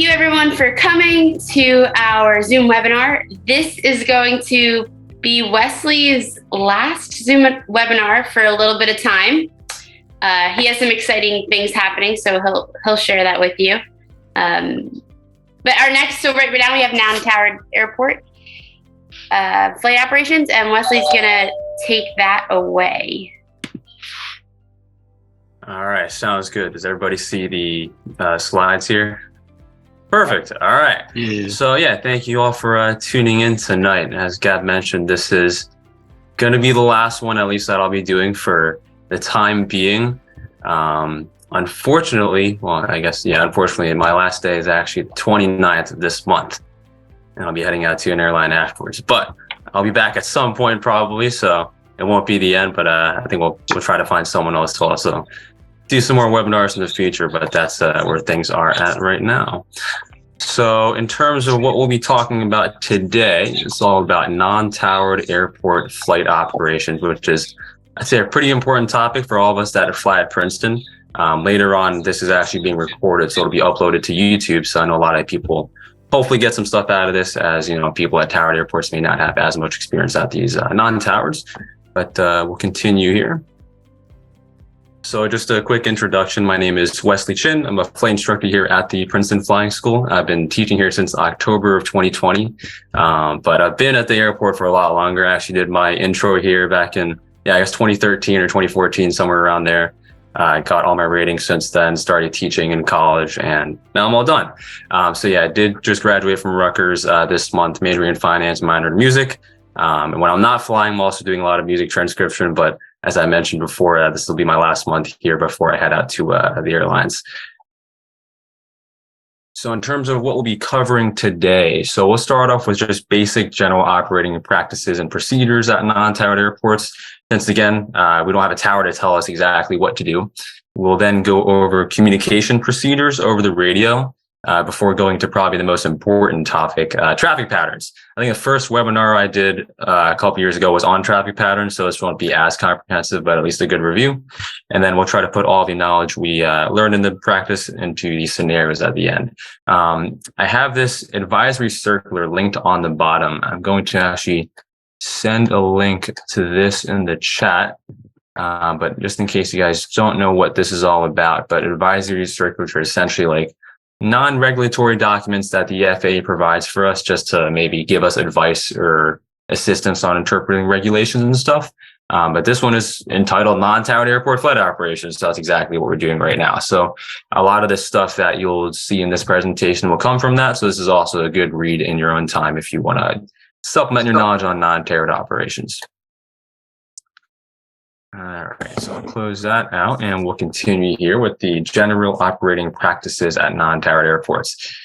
you everyone for coming to our Zoom webinar. This is going to be Wesley's last Zoom webinar for a little bit of time. He has some exciting things happening, so he'll share that with you. But our next, so right now we have Nantower Airport flight operations, and Wesley's gonna take that away. All right, sounds good. Does everybody see the slides here? Perfect. All right. Yeah. So thank you all for tuning in tonight. As Gab mentioned, this is going to be the last one, at least that I'll be doing for the time being. Unfortunately, unfortunately, my last day is actually the 29th of this month, and I'll be heading out to an airline afterwards. But I'll be back at some point probably, so it won't be the end. But I think we'll try to find someone else to also do some more webinars in the future, but that's where things are at right now. So in terms of what we'll be talking about today, it's all about non-towered airport flight operations, which is, I'd say, a pretty important topic for all of us that fly at Princeton. Later on, this is actually being recorded, so it'll be uploaded to YouTube. So I know a lot of people hopefully get some stuff out of this, as people at towered airports may not have as much experience at these non-towers, but we'll continue here. So just a quick introduction. My name is Wesley Chin. I'm a flight instructor here at the Princeton Flying School. I've been teaching here since October of 2020, but I've been at the airport for a lot longer. I actually did my intro here back in, 2013 or 2014, somewhere around there. I got all my ratings since then, started teaching in college, and now I'm all done. I did just graduate from Rutgers this month, majoring in finance, minor in music. And when I'm not flying, I'm also doing a lot of music transcription, but as I mentioned before, this will be my last month here before I head out to the airlines. So in terms of what we'll be covering today, so we'll start off with just basic general operating practices and procedures at non-towered airports. Since again, we don't have a tower to tell us exactly what to do. We'll then go over communication procedures over the radio before going to probably the most important topic, traffic patterns. I think the first webinar I did a couple years ago was on traffic patterns, so this won't be as comprehensive, but at least a good review. And then we'll try to put all the knowledge we learned in the practice into these scenarios at the end. I have this advisory circular linked on the bottom. I'm going to actually send a link to this in the chat. But just in case you guys don't know what this is all about, but advisory circulars are essentially like non-regulatory documents that the FAA provides for us just to maybe give us advice or assistance on interpreting regulations and stuff. But this one is entitled Non-Towered Airport Flight Operations. So that's exactly what we're doing right now. So a lot of the stuff that you'll see in this presentation will come from that. So this is also a good read in your own time if you want to supplement your knowledge on non-towered operations. All right, so I'll close that out and we'll continue here with the general operating practices at non-towered airports.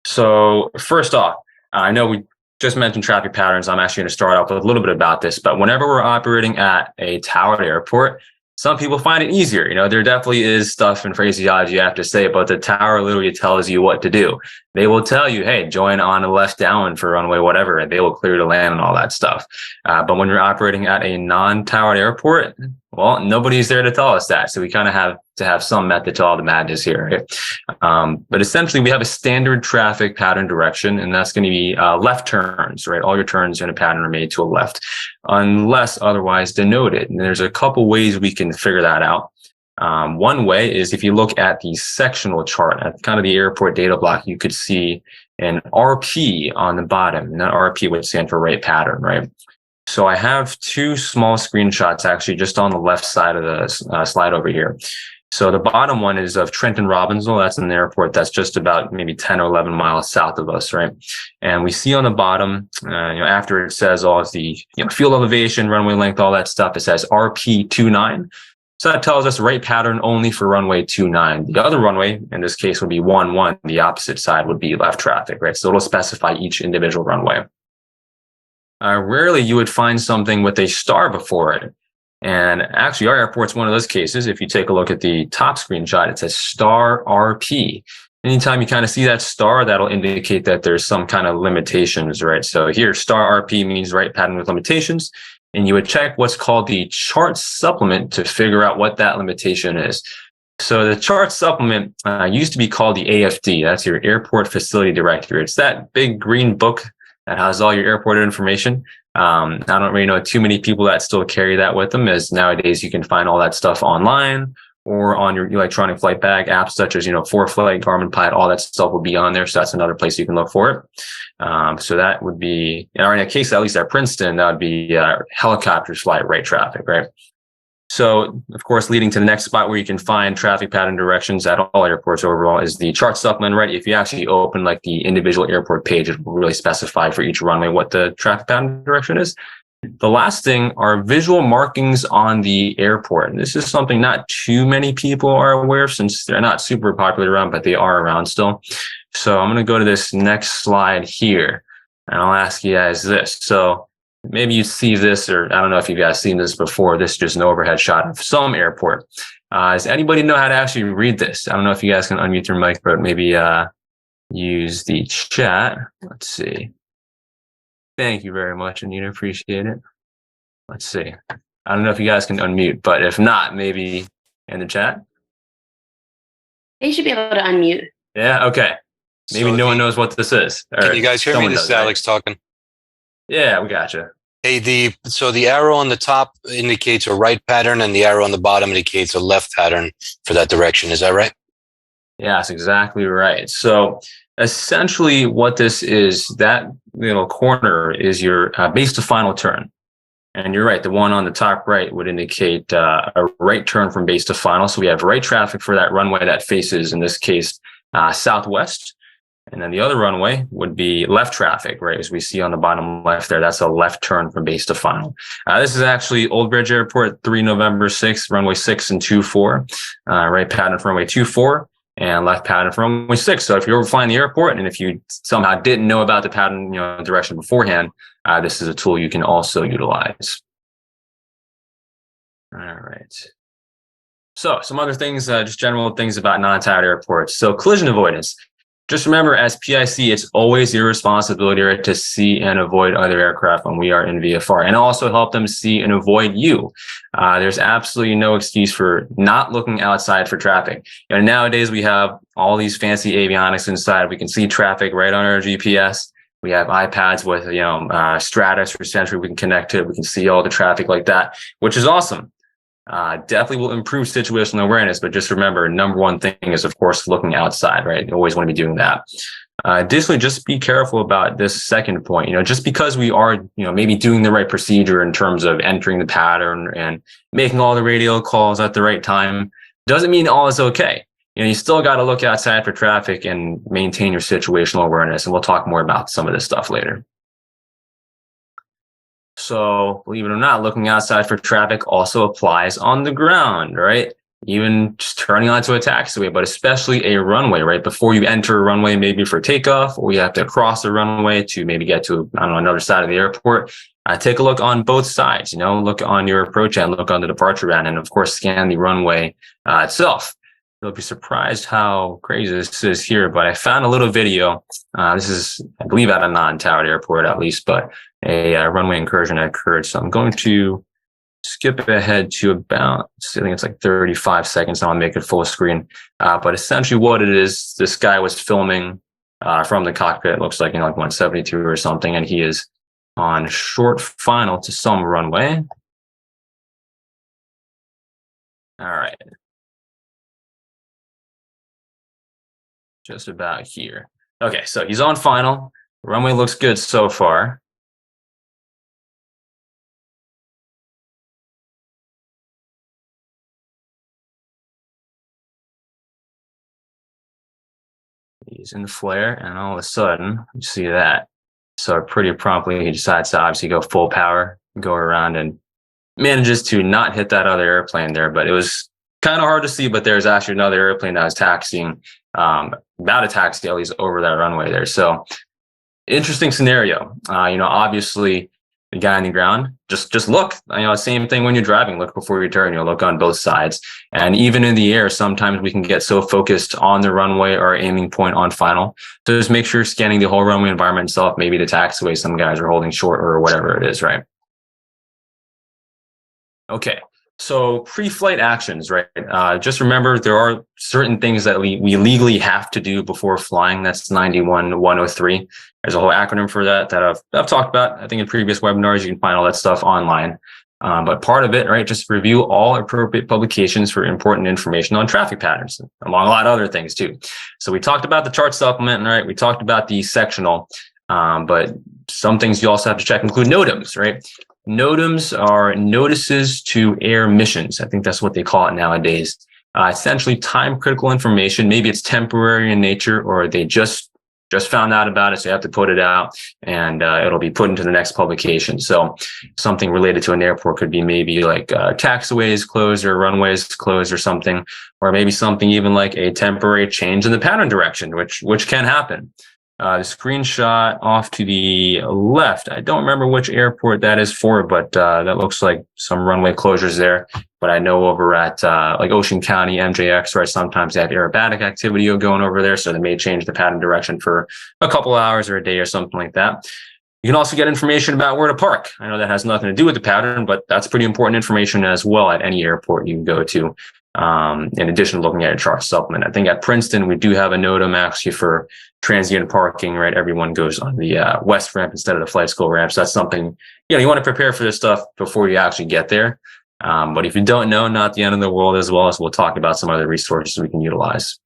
So first off, I know we just mentioned traffic patterns. I'm actually going to start off with a little bit about this, but whenever we're operating at a towered airport, some people find it easier. There definitely is stuff and phraseology you have to say, but the tower literally tells you what to do. They will tell you, hey, join on a left down for runway, whatever, and they will clear to land and all that stuff. But when you're operating at a non-towered airport, well, nobody's there to tell us that. So we kind of have to have some method to all the madness here. Right? But essentially, we have a standard traffic pattern direction, and that's going to be left turns, right? All your turns in a pattern are made to a left, unless otherwise denoted. And there's a couple ways we can figure that out. One way is if you look at the sectional chart at kind of the airport data block, you could see an RP on the bottom, and that RP would stand for right pattern, right? So I have two small screenshots actually just on the left side of the slide over here. So the bottom one is of Trenton Robbinsville. That's an airport that's just about maybe 10 or 11 miles south of us, right? And we see on the bottom, after it says all of the field elevation, runway length, all that stuff, it says RP29. So that tells us right pattern only for runway 29. The other runway, in this case, would be 11. The opposite side would be left traffic, right? So it'll specify each individual runway. Rarely you would find something with a star before it. And actually, our airport's one of those cases. If you take a look at the top screenshot, it says star RP. Anytime you kind of see that star, that'll indicate that there's some kind of limitations, right? So here, star RP means right pattern with limitations. And you would check what's called the chart supplement to figure out what that limitation is. So the chart supplement used to be called the AFD. That's your Airport Facility Directory. It's that big green book that has all your airport information. I don't really know too many people that still carry that with them, as nowadays you can find all that stuff online or on your electronic flight bag apps such as, ForeFlight, Garmin Pilot, all that stuff will be on there. So that's another place you can look for it. So that would be, or in a case, at least at Princeton, that would be helicopters fly at right traffic, right? So, of course, leading to the next spot where you can find traffic pattern directions at all airports overall is the chart supplement, right? If you actually open like the individual airport page, it will really specify for each runway what the traffic pattern direction is. The last thing are visual markings on the airport. And this is something not too many people are aware of since they're not super popular around, but they are around still. So I'm going to go to this next slide here and I'll ask you guys this. So maybe you see this, or I don't know if you guys seen this before. This is just an overhead shot of some airport. Does anybody know how to actually read this? I don't know if you guys can unmute your mic, but maybe use the chat. Let's see. Thank you very much, Anita. Appreciate it. Let's see. I don't know if you guys can unmute, but if not, maybe in the chat. They should be able to unmute. Yeah, okay. Maybe so no one knows what this is. Can you guys hear me? This is Alex talking. Yeah, we got you. Hey, so the arrow on the top indicates a right pattern and the arrow on the bottom indicates a left pattern for that direction. Is that right? Yeah, that's exactly right. So essentially what this is, that little corner is your base to final turn. And you're right, the one on the top right would indicate a right turn from base to final. So we have right traffic for that runway that faces, in this case, southwest. And then the other runway would be left traffic, right? As we see on the bottom left there, that's a left turn from base to final. This is actually Old Bridge Airport, 3 November 6, runway 6 and 24, right pattern for runway 24 and left pattern for runway 6. So if you're overflying the airport and if you somehow didn't know about the pattern, direction beforehand, this is a tool you can also utilize. All right. So some other things, just general things about non-tied airports. So collision avoidance. Just remember, as PIC, it's always your responsibility, right, to see and avoid other aircraft when we are in VFR, and also help them see and avoid you. There's absolutely no excuse for not looking outside for traffic. Nowadays, we have all these fancy avionics inside. We can see traffic right on our GPS. We have iPads with, Stratus or Sentry we can connect to. We can see all the traffic like that, which is awesome. Definitely will improve situational awareness, but just remember, number one thing is, of course, looking outside, right? You always want to be doing that. Additionally, just be careful about this second point. Just because we are, maybe doing the right procedure in terms of entering the pattern and making all the radio calls at the right time, doesn't mean all is okay. You still got to look outside for traffic and maintain your situational awareness. And we'll talk more about some of this stuff later. So believe it or not, looking outside for traffic also applies on the ground, right? Even just turning onto a taxiway, but especially a runway, right? Before you enter a runway, maybe for takeoff, or you have to cross the runway to maybe get to, another side of the airport. Take a look on both sides, look on your approach end, look on the departure end, and of course, scan the runway itself. You'll be surprised how crazy this is here, but I found a little video. This is, I believe, at a non-towered airport at least, but a runway incursion occurred. So I'm going to skip ahead to about, I think it's like 35 seconds. I'll make it full screen. But essentially what it is, this guy was filming from the cockpit. It looks like, like 172 or something. And he is on short final to some runway. All right. Just about here. Okay, so he's on final. The runway looks good so far. He's in the flare, and all of a sudden, you see that. So pretty promptly, he decides to obviously go full power, go around, and manages to not hit that other airplane there. But it was kind of hard to see, but there's actually another airplane that was taxiing, about to taxi at least over that runway there. So interesting scenario. Obviously the guy on the ground, just look, same thing when you're driving, look before you turn, look on both sides. And even in the air, sometimes we can get so focused on the runway or aiming point on final. So just make sure you're scanning the whole runway environment itself, maybe the taxiway some guys are holding short or whatever it is, right? Okay. So pre-flight actions, right? Just remember there are certain things that we legally have to do before flying. That's 91-103. There's a whole acronym for that I've talked about. I think in previous webinars, you can find all that stuff online. But part of it, right, just review all appropriate publications for important information on traffic patterns, among a lot of other things too. So we talked about the chart supplement, right? We talked about the sectional, but some things you also have to check include NOTAMs, right? NOTAMs are notices to air missions. I think that's what they call it nowadays. Essentially time critical information. Maybe it's temporary in nature, or they just found out about it, so you have to put it out, and it'll be put into the next publication. So something related to an airport could be maybe like taxiways closed or runways closed or something, or maybe something even like a temporary change in the pattern direction, which can happen. The screenshot off to the left, I don't remember which airport that is for, but that looks like some runway closures there. But I know over at like Ocean County, MJX, right, sometimes they have aerobatic activity going over there, so they may change the pattern direction for a couple hours or a day or something like that. You can also get information about where to park. I know that has nothing to do with the pattern, but that's pretty important information as well at any airport you can go to. In addition to looking at a chart supplement, I think at Princeton, we do have a NOTAM actually for transient parking, right? Everyone goes on the west ramp instead of the flight school ramp. So that's something, you want to prepare for this stuff before you actually get there. But if you don't know, not the end of the world, as well as we'll talk about some other resources we can utilize.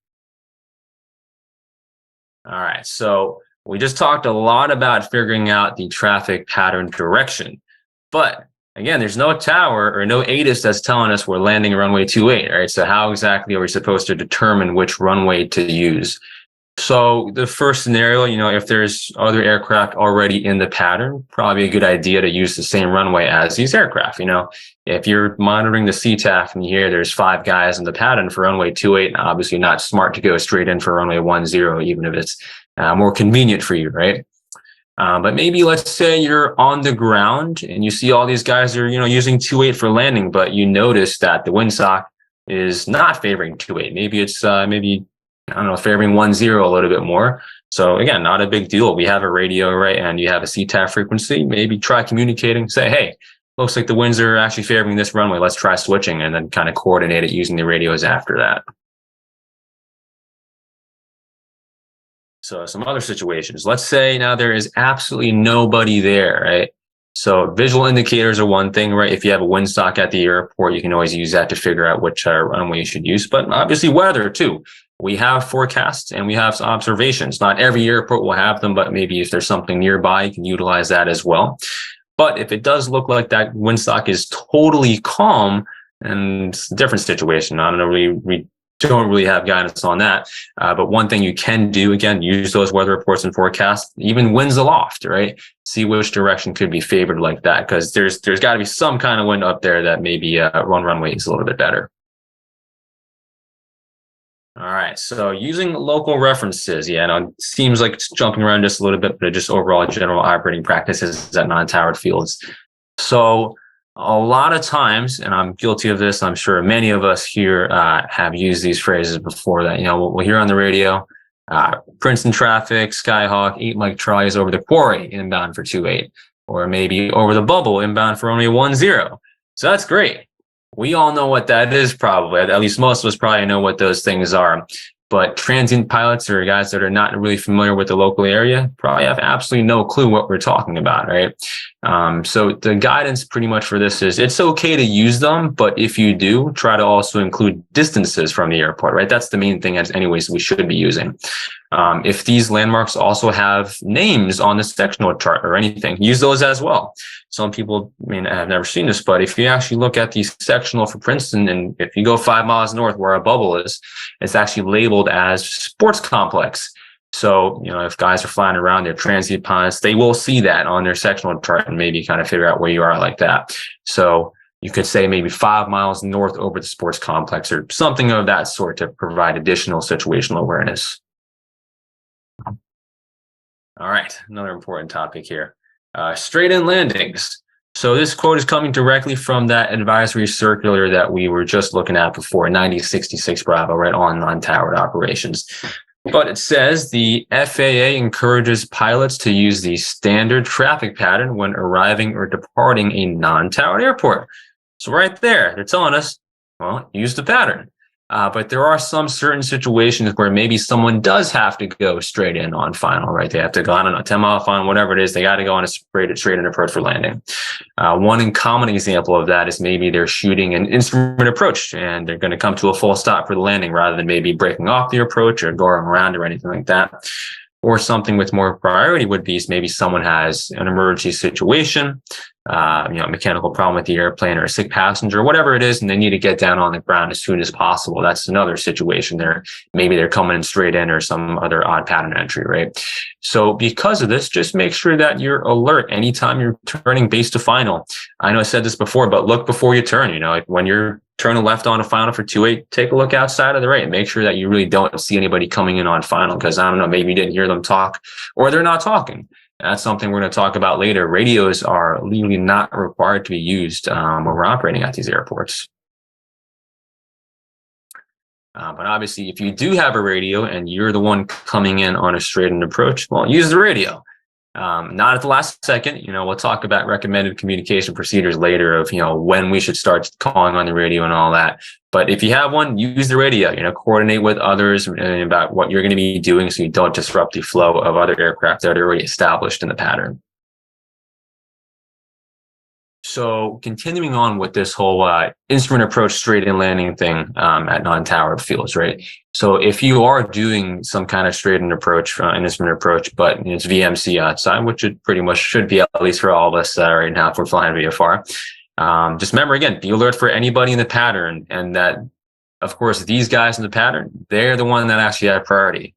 All right. So we just talked a lot about figuring out the traffic pattern direction, but again, there's no tower or no ATIS that's telling us we're landing runway 28, right? So how exactly are we supposed to determine which runway to use? So the first scenario, if there's other aircraft already in the pattern, probably a good idea to use the same runway as these aircraft. If you're monitoring the CTAF and you hear there's 5 guys in the pattern for runway 28, obviously not smart to go straight in for runway 10, even if it's more convenient for you, right? But maybe let's say you're on the ground and you see all these guys are, using 28 for landing, but you notice that the windsock is not favoring 28. Maybe it's, favoring 10 a little bit more. So again, not a big deal. We have a radio, right? And you have a CTAF frequency. Maybe try communicating, say, hey, looks like the winds are actually favoring this runway. Let's try switching, and then kind of coordinate it using the radios after that. So some other situations, let's say now there is absolutely nobody there, right? So visual indicators are one thing, right? If you have a windsock at the airport, you can always use that to figure out which runway you should use, but obviously weather too. We have forecasts and we have observations. Not every airport will have them, but maybe if there's something nearby, you can utilize that as well. But if it does look like that windsock is totally calm, and it's a different situation. I don't know, we don't really have guidance on that. But one thing you can do, again, use those weather reports and forecasts, even winds aloft, right? See which direction could be favored like that, because there's got to be some kind of wind up there that maybe one runway is a little bit better. All right, so using local references, it seems like it's jumping around just a little bit, but just overall general operating practices at non-towered fields. So a lot of times, and I'm guilty of this, I'm sure many of us here have used these phrases before that, we'll hear on the radio, Princeton traffic, Skyhawk, 8 Mike Charlie's over the quarry inbound for 28, or maybe over the bubble inbound for only 10. So that's great. We all know what that is probably, at least most of us probably know what those things are. But transient pilots or guys that are not really familiar with the local area probably have absolutely no clue what we're talking about, right? So the guidance pretty much for this is it's okay to use them, but if you do, try to also include distances from the airport, right? That's the main thing as anyways we should be using. If these landmarks also have names on the sectional chart or anything, use those as well. Some people have never seen this, but if you actually look at the sectional for Princeton, and if you go 5 miles north where a bubble is, it's actually labeled as sports complex. So, if guys are flying around, they're transient pilots, they will see that on their sectional chart and maybe kind of figure out where you are like that. So you could say maybe 5 miles north over the sports complex or something of that sort to provide additional situational awareness. All right, another important topic here. Straight-in landings. So this quote is coming directly from that advisory circular that we were just looking at before, 9066 Bravo, right, on non-towered operations. But it says the FAA encourages pilots to use the standard traffic pattern when arriving or departing a non-towered airport. So right there, they're telling us, well, use the pattern. But there are some certain situations where maybe someone does have to go straight in on final, right? They have to go on a 10-mile final, whatever it is. They got to go on a straight in approach for landing. One common example of that is maybe they're shooting an instrument approach and they're going to come to a full stop for the landing rather than maybe breaking off the approach or going around or anything like that. Or something with more priority would be maybe someone has an emergency situation, mechanical problem with the airplane or a sick passenger, whatever it is, and they need to get down on the ground as soon as possible. That's another situation there. Maybe they're coming in straight in or some other odd pattern entry, right? So because of this, just make sure that you're alert anytime you're turning base to final. I know I said this before, but look before you turn, like when you're turning left on a final for 2-8, take a look outside of the right. Make sure that you really don't see anybody coming in on final because, I don't know, maybe you didn't hear them talk or they're not talking. That's something we're going to talk about later. Radios are legally not required to be used when we're operating at these airports. But obviously, if you do have a radio and you're the one coming in on a straight-in approach, well, use the radio. Not at the last second. We'll talk about recommended communication procedures later of, when we should start calling on the radio and all that. But if you have one, use the radio, coordinate with others about what you're going to be doing so you don't disrupt the flow of other aircraft that are already established in the pattern. So continuing on with this whole instrument approach straight in landing thing at non-towered fields, right? So if you are doing some kind of straight in approach, an instrument approach, but it's VMC outside, which it pretty much should be, at least for all of us right now if we're flying VFR, just remember, again, be alert for anybody in the pattern. And that, of course, these guys in the pattern, they're the one that actually have priority.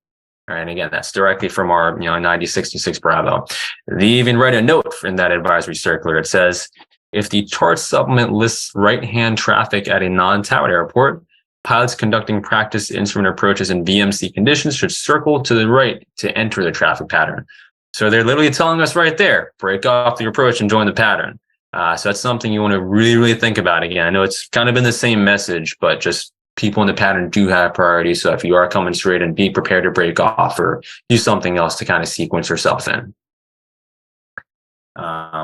All right, and again, that's directly from our 9066 Bravo. They even write a note in that advisory circular. It says, if the chart supplement lists right-hand traffic at a non-towered airport, pilots conducting practice instrument approaches in VMC conditions should circle to the right to enter the traffic pattern. So they're literally telling us right there, break off the approach and join the pattern. So that's something you want to really, really think about. Again, I know it's kind of been the same message, but just people in the pattern do have priority. So if you are coming straight in, be prepared to break off or do something else to kind of sequence yourself in.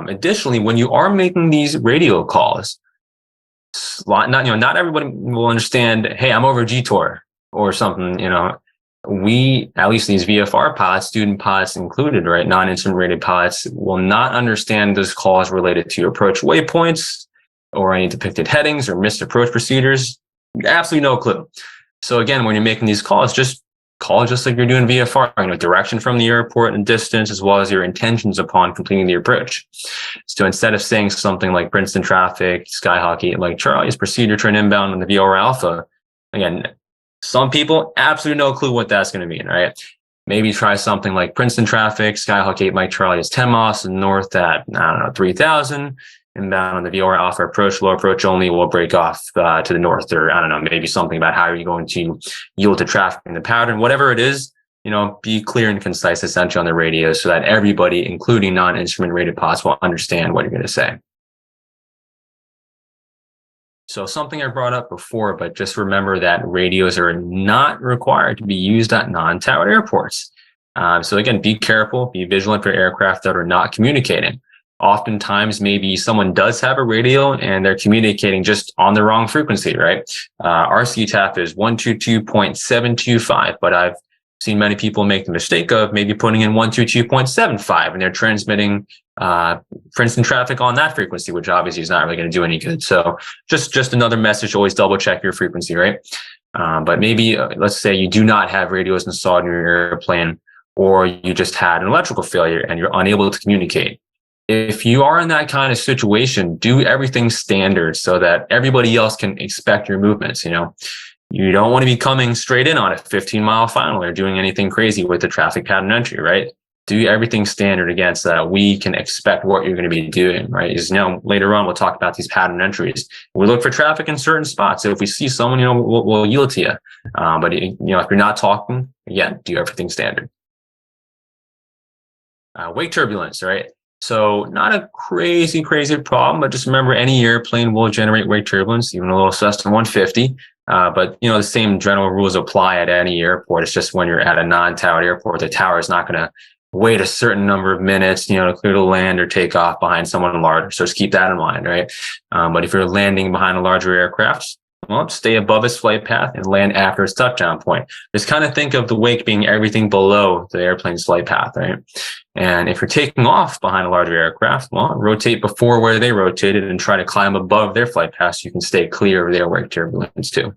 Additionally, when you are making these radio calls, not everybody will understand, hey, I'm over GTOR or something, we, at least these VFR pilots, student pilots included, right, non-instrument rated pilots will not understand those calls related to approach waypoints or any depicted headings or missed approach procedures. Absolutely no clue. So again, when you're making these calls, just call just like you're doing VFR, direction from the airport and distance, as well as your intentions upon completing the approach. So instead of saying something like Princeton traffic, Skyhawk 8 like Charlie's procedure turn inbound on the VOR Alpha, again, some people absolutely no clue what that's going to mean, right? Maybe try something like Princeton traffic, Skyhawk 8 Mike Charlie is 10 miles to the north at, 3,000. Inbound on the VOR Alpha approach, low approach only will break off to the north, or maybe something about how are you going to yield to traffic in the pattern, whatever it is, be clear and concise essentially on the radio so that everybody, including non-instrument rated pilots, will understand what you're going to say. So something I brought up before, but just remember that radios are not required to be used at non-towered airports. So again, be careful, be vigilant for aircraft that are not communicating. Oftentimes, maybe someone does have a radio and they're communicating just on the wrong frequency, right? Our CTAF is 122.725, but I've seen many people make the mistake of maybe putting in 122.75 and they're transmitting Princeton traffic on that frequency, which obviously is not really going to do any good. So just another message, always double check your frequency, right? But maybe let's say you do not have radios installed in your airplane, or you just had an electrical failure and you're unable to communicate. If you are in that kind of situation, do everything standard so that everybody else can expect your movements. You don't want to be coming straight in on a 15-mile final or doing anything crazy with the traffic pattern entry, right? Do everything standard again so that we can expect what you're going to be doing, right? Later on, we'll talk about these pattern entries. We look for traffic in certain spots. So if we see someone, we'll yield to you. But if you're not talking, again, do everything standard. Wake turbulence, right? So not a crazy problem, but just remember any airplane will generate wake turbulence, even a little Cessna 150. But the same general rules apply at any airport. It's just when you're at a non-towered airport, the tower is not going to wait a certain number of minutes, to clear to land or take off behind someone larger. So just keep that in mind, right? But if you're landing behind a larger aircraft, well, stay above its flight path and land after its touchdown point. Just kind of think of the wake being everything below the airplane's flight path, right? And if you're taking off behind a larger aircraft, well, rotate before where they rotated and try to climb above their flight path so you can stay clear of their wake turbulence too.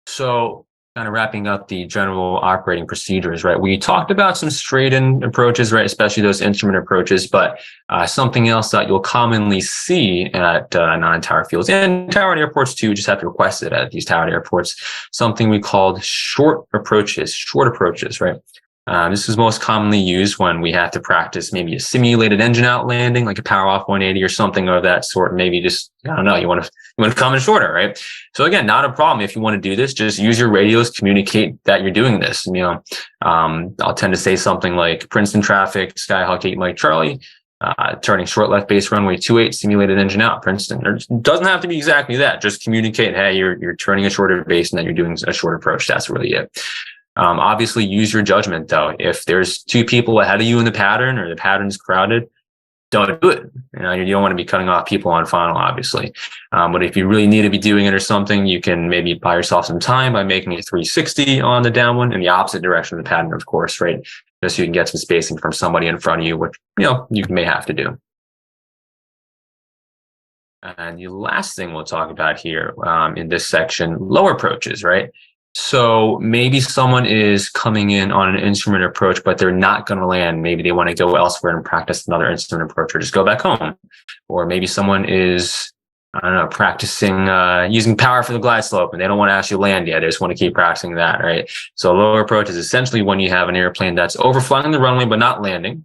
So kind of wrapping up the general operating procedures, right? We talked about some straight-in approaches, right? Especially those instrument approaches, but something else that you'll commonly see at non-towered fields and towered airports too, just have to request it at these towered airports, something we called short approaches, right? This is most commonly used when we have to practice maybe a simulated engine out landing, like a power off 180 or something of that sort. Maybe just, I don't know, you want to come in shorter, right? So again, not a problem. If you want to do this, just use your radios, communicate that you're doing this. I'll tend to say something like Princeton traffic, Skyhawk 8 Mike Charlie, turning short left base runway 28, simulated engine out, Princeton. It doesn't have to be exactly that. Just communicate, hey, you're turning a shorter base and that you're doing a short approach. That's really it. Obviously use your judgment though. If there's two people ahead of you in the pattern or the pattern's crowded, don't do it. You don't want to be cutting off people on final, obviously. But if you really need to be doing it or something, you can maybe buy yourself some time by making a 360 on the downwind in the opposite direction of the pattern, of course, right? Just so you can get some spacing from somebody in front of you, which, you may have to do. And the last thing we'll talk about here in this section, low approaches, right? So maybe someone is coming in on an instrument approach, but they're not going to land. Maybe they want to go elsewhere and practice another instrument approach or just go back home. Or maybe someone is, practicing using power for the glide slope and they don't want to actually land yet. They just want to keep practicing that, right? So lower approach is essentially when you have an airplane that's overflying the runway but not landing.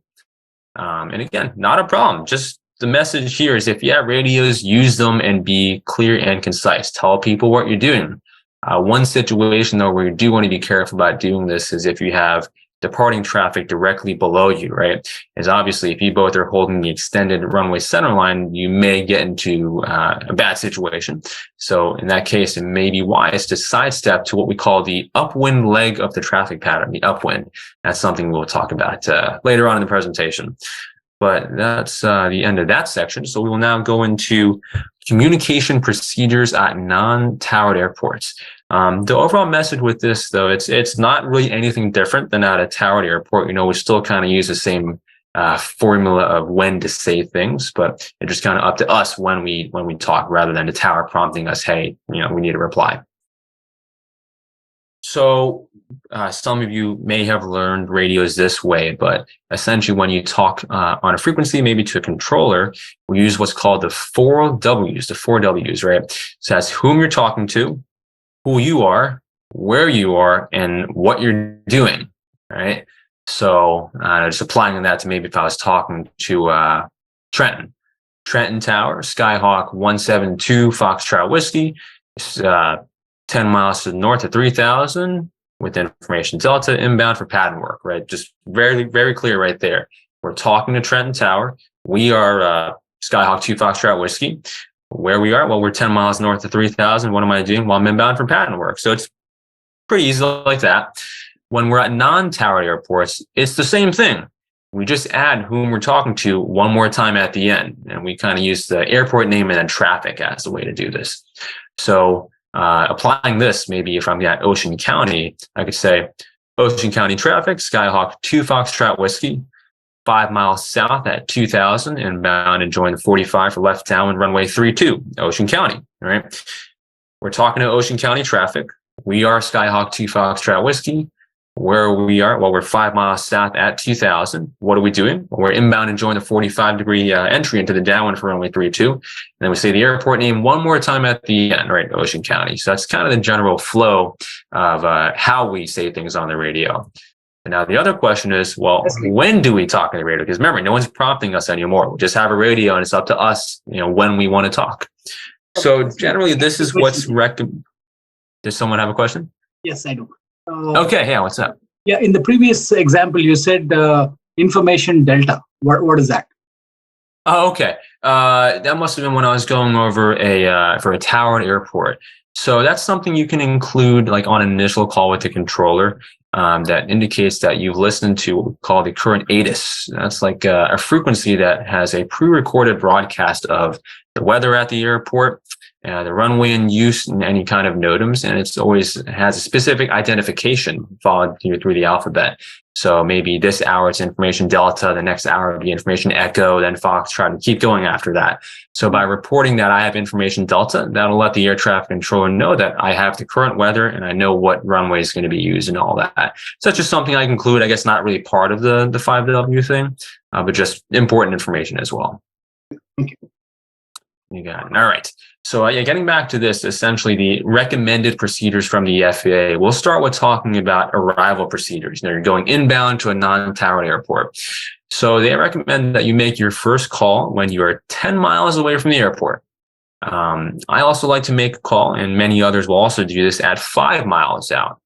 And again, not a problem. Just the message here is if you have radios, use them and be clear and concise. Tell people what you're doing. One situation though where you do want to be careful about doing this is if you have departing traffic directly below you, right? Is obviously if you both are holding the extended runway center line, you may get into a bad situation. So in that case, it may be wise to sidestep to what we call the upwind leg of the traffic pattern, the upwind. That's something we'll talk about later on in the presentation. But that's the end of that section. So we will now go into communication procedures at non-towered airports. The overall message with this, though, it's not really anything different than at a towered airport. We still kind of use the same formula of when to say things, but it's just kind of up to us when we talk rather than the tower prompting us, hey, we need a reply. So some of you may have learned radios this way, but essentially when you talk on a frequency, maybe to a controller, we use what's called the four W's, right? So that's whom you're talking to, who you are, where you are, and what you're doing, right? So just applying that to maybe if I was talking to Trenton Tower, Skyhawk 172 Foxtrot Whiskey, 10 miles to the north of 3000 with information Delta inbound for pattern work, right? Just very, very clear right there. We're talking to Trenton Tower. We are Skyhawk 2 Foxtrot Whiskey. Where we are, well, we're 10 miles north of 3000. What am I doing? Well, I'm inbound for pattern work. So it's pretty easy like that. When we're at non-towered airports, it's the same thing. We just add whom we're talking to one more time at the end. And we kind of use the airport name and then traffic as a way to do this. So applying this, maybe if I'm at Ocean County, I could say Ocean County traffic, Skyhawk 2 Foxtrot Whiskey, 5 miles south at 2000 inbound and join the 45 for left downwind runway 32, Ocean County. All right. We're talking to Ocean County traffic. We are Skyhawk 2 Foxtrot Whiskey. Where we are, well, we're 5 miles south at 2000. What are we doing? Well, we're inbound and join the 45-degree entry into the downwind for runway 32. And then we say the airport name one more time at the end, right? Ocean County. So that's kind of the general flow of how we say things on the radio. And now the other question is, well, when do we talk on the radio? Because remember, no one's prompting us anymore. We just have a radio and it's up to us, when we want to talk. So generally, this is what's recommended. Does someone have a question? Yes, I do. Okay, yeah, what's up? Yeah, in the previous example, you said information delta. What is that? Oh, okay. That must have been when I was going over for a towered airport. So that's something you can include like on an initial call with the controller that indicates that you've listened to what we call the current ATIS. That's like a frequency that has a pre-recorded broadcast of the weather at the airport, the runway in use, and any kind of NOTAMs. And it's always has a specific identification followed through the alphabet. So maybe this hour it's information delta, the next hour would be information echo, then foxtrot, and keep going after that. So by reporting that I have information delta, that'll let the air traffic controller know that I have the current weather and I know what runway is going to be used and all that. So that's just something I include, I guess not really part of the 5W thing, but just important information as well. Thank you. You got it. All right. So getting back to this, essentially the recommended procedures from the FAA, we'll start with talking about arrival procedures. You're going inbound to a non-towered airport. So they recommend that you make your first call when you are 10 miles away from the airport. I also like to make a call, and many others will also do this at 5 miles out.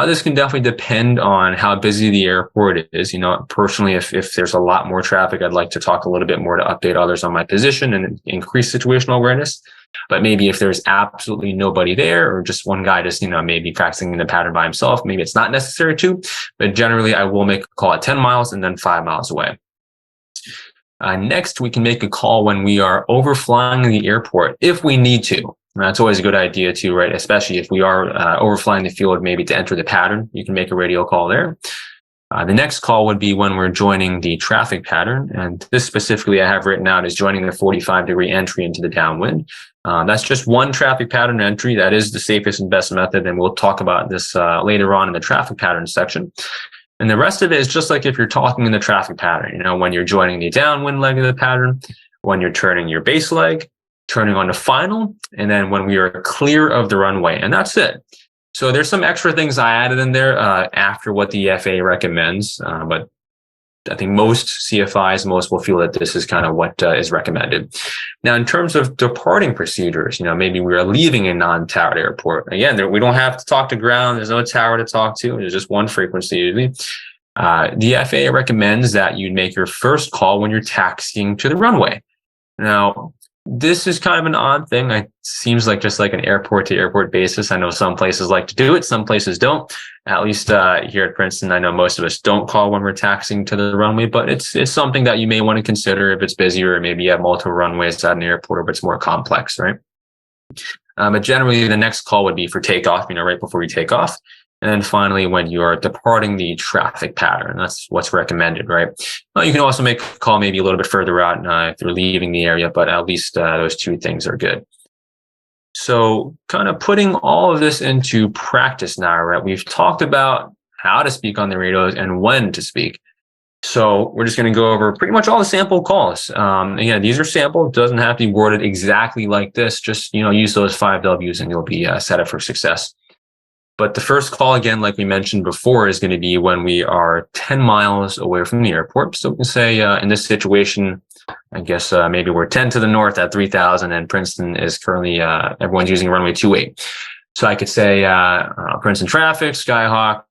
This can definitely depend on how busy the airport is. Personally, if there's a lot more traffic, I'd like to talk a little bit more to update others on my position and increase situational awareness. But maybe if there's absolutely nobody there or just one guy just, maybe practicing the pattern by himself, maybe it's not necessary to, but generally I will make a call at 10 miles and then 5 miles away. Next, we can make a call when we are overflying the airport if we need to. That's always a good idea too, right? Especially if we are overflying the field, maybe to enter the pattern, you can make a radio call there. The next call would be when we're joining the traffic pattern. And this specifically I have written out as joining the 45-degree entry into the downwind. That's just one traffic pattern entry. That is the safest and best method. And we'll talk about this later on in the traffic pattern section. And the rest of it is just like if you're talking in the traffic pattern, when you're joining the downwind leg of the pattern, when you're turning your base leg, turning on the final, and then when we are clear of the runway, and that's it. So there's some extra things I added in there after what the FAA recommends, but I think most CFIs, will feel that this is kind of what is recommended. Now, in terms of departing procedures, maybe we are leaving a non-towered airport. Again, we don't have to talk to ground. There's no tower to talk to. There's just one frequency usually. The FAA recommends that you make your first call when you're taxiing to the runway. Now, this is kind of an odd thing. It seems like just like an airport to airport basis. I know some places like to do it. Some places don't. At least here at Princeton, I know most of us don't call when we're taxiing to the runway, but it's something that you may want to consider if it's busier, or maybe you have multiple runways at an airport, or if it's more complex, right? But generally, the next call would be for takeoff, right before you take off. And then finally, when you are departing the traffic pattern, that's what's recommended, right? Well, you can also make a call maybe a little bit further out if you're leaving the area, but at least those two things are good. So kind of putting all of this into practice now, right? We've talked about how to speak on the radios and when to speak. So we're just going to go over pretty much all the sample calls. Again, these are sample. It doesn't have to be worded exactly like this. Just, use those 5 W's and you'll be set up for success. But the first call, again, like we mentioned before, is going to be when we are 10 miles away from the airport. So we can say in this situation, I guess maybe we're 10 to the north at 3,000 and Princeton is currently, everyone's using runway 28. So I could say Princeton traffic, Skyhawk,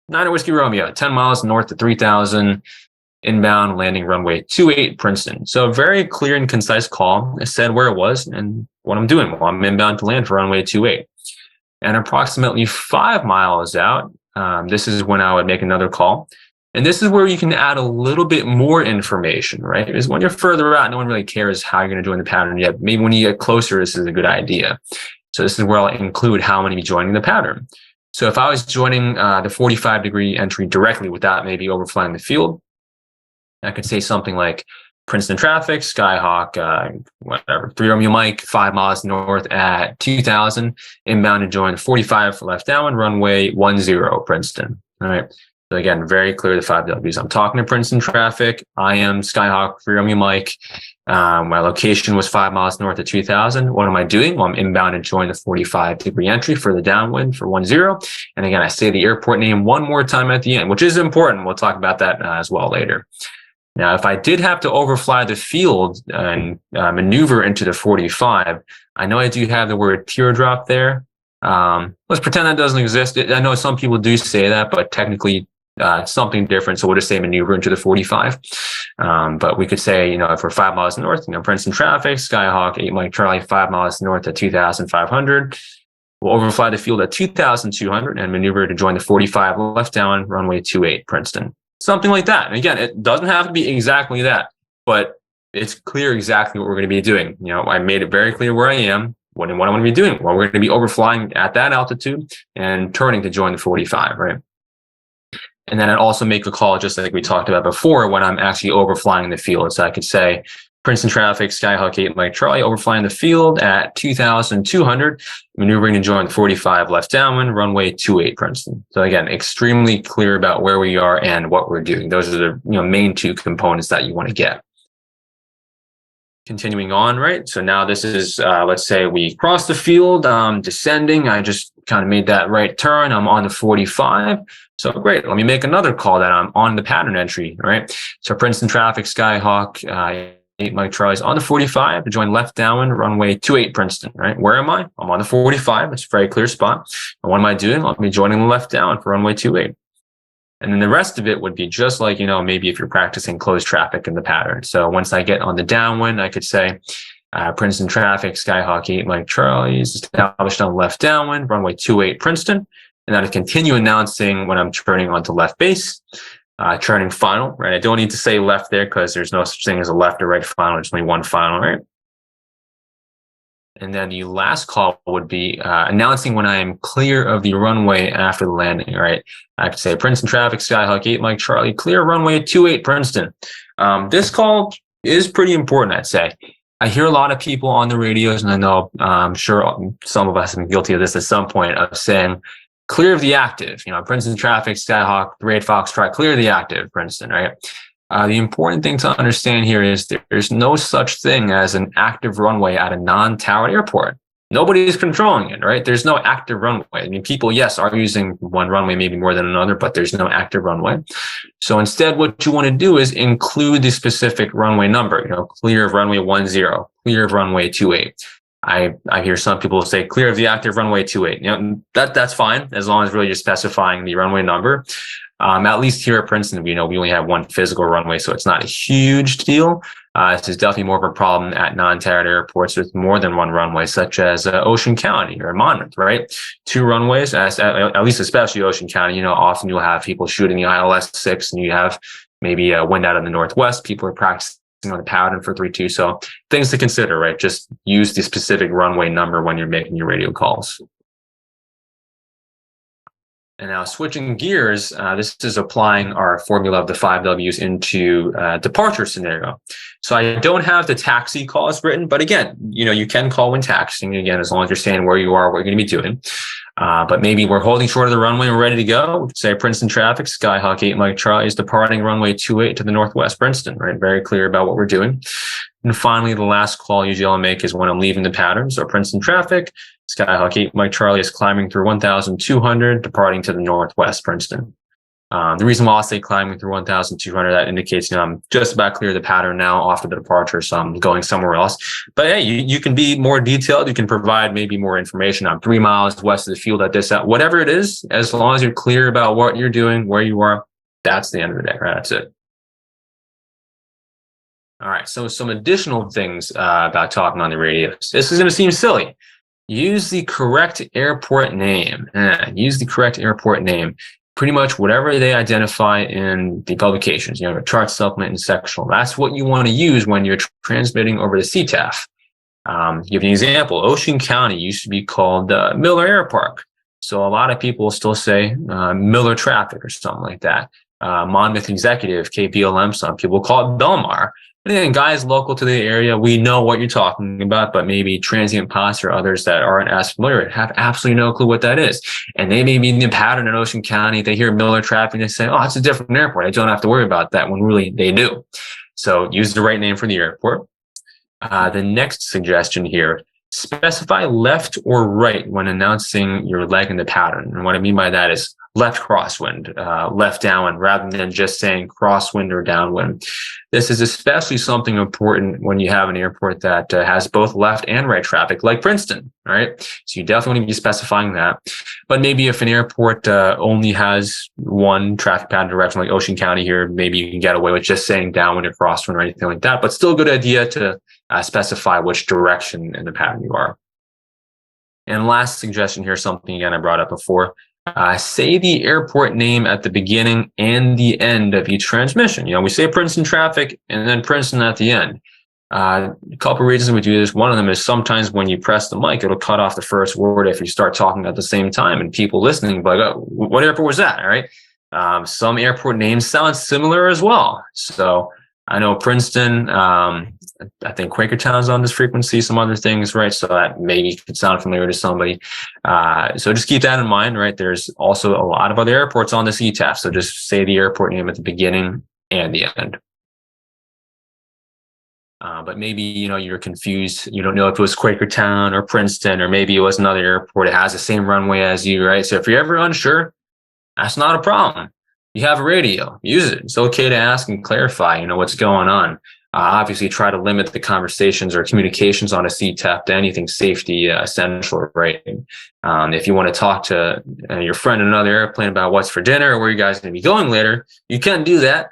9 Whiskey Romeo, 10 miles north of 3,000, inbound landing runway 28 Princeton. So a very clear and concise call. It said where it was and what I'm doing. Well, I'm inbound to land for runway 28. And approximately 5 miles out, this is when I would make another call. And this is where you can add a little bit more information, right? Because when you're further out, no one really cares how you're going to join the pattern yet. Maybe when you get closer, this is a good idea. So this is where I'll include how I'm going to be joining the pattern. So if I was joining the 45-degree entry directly without maybe overflying the field, I could say something like, Princeton traffic, Skyhawk, 3 Romeo Mike, 5 miles north at 2,000, inbound to join 45 for left downwind, runway 10 Princeton. All right. So again, very clear the 5 W's. I'm talking to Princeton traffic. I am Skyhawk, 3 Romeo Mike. My location was 5 miles north of 2,000. What am I doing? Well, I'm inbound to join the 45-degree entry for the downwind for 10. And again, I say the airport name one more time at the end, which is important. We'll talk about that as well later. Now, if I did have to overfly the field and maneuver into the 45, I know I do have the word teardrop there. Let's pretend that doesn't exist. I know some people do say that, but technically something different. So we'll just say maneuver into the 45. But we could say, if we're 5 miles north, Princeton traffic, Skyhawk, 8 Mike Charlie, 5 miles north at 2,500. We'll overfly the field at 2,200 and maneuver to join the 45 left down, runway 28, Princeton. Something like that. And again, it doesn't have to be exactly that, but it's clear exactly what we're going to be doing. I made it very clear where I am, what I'm going to be doing. Well, we're going to be overflying at that altitude and turning to join the 45, right? And then I'd also make a call, just like we talked about before, when I'm actually overflying the field. So I could say, Princeton traffic, Skyhawk 8 Mike Charlie, overflying the field at 2,200, maneuvering to join 45 left downwind, runway 28 Princeton. So again, extremely clear about where we are and what we're doing. Those are the main two components that you want to get. Continuing on, right? So now this is, let's say we cross the field, descending. I just kind of made that right turn. I'm on the 45. So great. Let me make another call that I'm on the pattern entry, right? So Princeton traffic, Skyhawk, 8 Mike Charlie's on the 45 to join left downwind, runway 28 Princeton, right? Where am I? I'm on the 45. It's a very clear spot. And what am I doing? I'll be joining the left down for runway 28. And then the rest of it would be just like, maybe if you're practicing closed traffic in the pattern. So once I get on the downwind, I could say, Princeton traffic, Skyhawk 8 Mike Charlie's established on left downwind, runway 28 Princeton. And then I continue announcing when I'm turning onto left base. Turning final, right? I don't need to say left there because there's no such thing as a left or right final. There's only one final, right? And then the last call would be announcing when I am clear of the runway after the landing, right? I could say Princeton traffic, Skyhawk 8 Mike Charlie, clear runway 28 Princeton. This call is pretty important, I'd say. I hear a lot of people on the radios, and I know I'm sure some of us have been guilty of this at some point, of saying, clear of the active, Princeton traffic, Skyhawk, 38 Foxtrot, clear of the active, Princeton, right? The important thing to understand here is there's no such thing as an active runway at a non-towered airport. Nobody's controlling it, right? There's no active runway. I mean, people, yes, are using one runway maybe more than another, but there's no active runway. So instead, what you want to do is include the specific runway number, clear of runway 10, clear of runway 28. I hear some people say clear of the active runway 28. That's fine as long as really you're specifying the runway number. At least here at Princeton, we only have one physical runway, so it's not a huge deal. This is definitely more of a problem at non-towered airports with more than one runway, such as Ocean County or Monmouth, right? Two runways, at least especially Ocean County. Often you'll have people shooting the ILS 6, and you have maybe a wind out of the northwest. People are practicing on the pattern for 3-2. So things to consider, right? Just use the specific runway number when you're making your radio calls. And now switching gears, this is applying our formula of the 5 W's into departure scenario. So I don't have the taxi calls written, but again, you can call when taxiing, again, as long as you're saying where you are, what you're going to be doing. But maybe we're holding short of the runway and we're ready to go. We could say Princeton traffic, Skyhawk 8 Mike Charlie is departing runway 28 to the northwest Princeton, right? Very clear about what we're doing. And finally, the last call usually I'll make is when I'm leaving the pattern. So Princeton traffic, Skyhawk 8 Mike Charlie is climbing through 1,200, departing to the northwest Princeton. The reason why I'll say climbing through 1,200, that indicates, I'm just about clear of the pattern now after the departure, so I'm going somewhere else. But hey, you can be more detailed. You can provide maybe more information. I'm 3 miles west of the field at this, whatever it is, as long as you're clear about what you're doing, where you are, that's the end of the day, right? That's it. All right, so some additional things about talking on the radio. This is going to seem silly. Use the correct airport name. Use the correct airport name. Pretty much whatever they identify in the publications, a chart, supplement, and sectional. That's what you want to use when you're transmitting over the CTAF. Give you an example. Ocean County used to be called Miller Air Park. So a lot of people still say Miller Traffic or something like that. Monmouth Executive, KPLM, some people call it Belmar. And again, guys local to the area, we know what you're talking about, but maybe transient pilots or others that aren't as familiar have absolutely no clue what that is. And they may be in the pattern in Ocean County. They hear Miller Traffic and they say, oh, it's a different airport. I don't have to worry about that, when really they do. So use the right name for the airport. The next suggestion here, specify left or right when announcing your leg in the pattern. And what I mean by that is left crosswind, left downwind, rather than just saying crosswind or downwind. This is especially something important when you have an airport that has both left and right traffic, like Princeton, right? So you definitely need to be specifying that. But maybe if an airport only has one traffic pattern direction, like Ocean County here, maybe you can get away with just saying downwind or crosswind or anything like that. But still a good idea to specify which direction in the pattern you are. And last suggestion here, something again I brought up before, say the airport name at the beginning and the end of each transmission. We say Princeton traffic and then Princeton at the end. A couple of reasons we do this. One of them is sometimes when you press the mic, it'll cut off the first word if you start talking at the same time, and people listening be like, oh, what airport was that? All right. Some airport names sound similar as well. So I know Princeton, I think Quakertown's on this frequency, some other things, right? So that maybe could sound familiar to somebody. So just keep that in mind, right? There's also a lot of other airports on the CTAF. So just say the airport name at the beginning and the end. But maybe, you're confused. You don't know if it was Quakertown or Princeton, or maybe it was another airport. It has the same runway as you, right? So if you're ever unsure, that's not a problem. You have a radio, use it. It's okay to ask and clarify, what's going on. Obviously, try to limit the conversations or communications on a CTAF to anything safety essential, right? If you want to talk to your friend in another airplane about what's for dinner or where you guys are going to be going later, you can do that.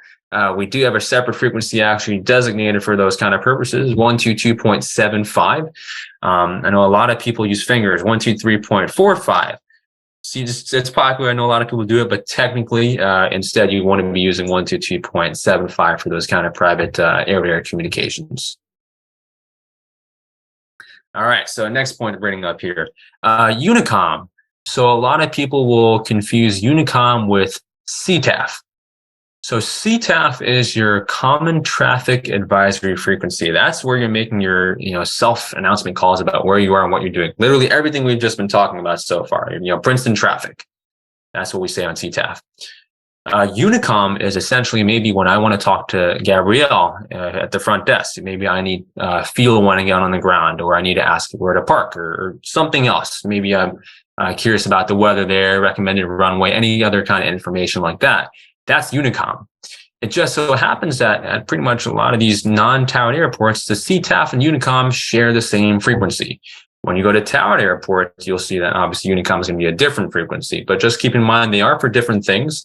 We do have a separate frequency actually designated for those kind of purposes, 122.75. I know a lot of people use fingers, 123.45. See, it's popular. I know a lot of people do it, but technically, instead, you want to be using 122.75 for those kind of private air-to-air communications. All right, so next point to bring up here, Unicom. So a lot of people will confuse Unicom with CTAF. So CTAF is your common traffic advisory frequency. That's where you're making your, self-announcement calls about where you are and what you're doing. Literally everything we've just been talking about so far. Princeton traffic. That's what we say on CTAF. Unicom is essentially maybe when I want to talk to Gabrielle at the front desk. Maybe I need fuel when I get on the ground, or I need to ask where to park, or something else. Maybe I'm curious about the weather there, recommended runway, any other kind of information like that. That's Unicom. It just so happens that at pretty much a lot of these non-towered airports, the CTAF and Unicom share the same frequency. When you go to towered airports, you'll see that obviously Unicom is going to be a different frequency, but just keep in mind they are for different things.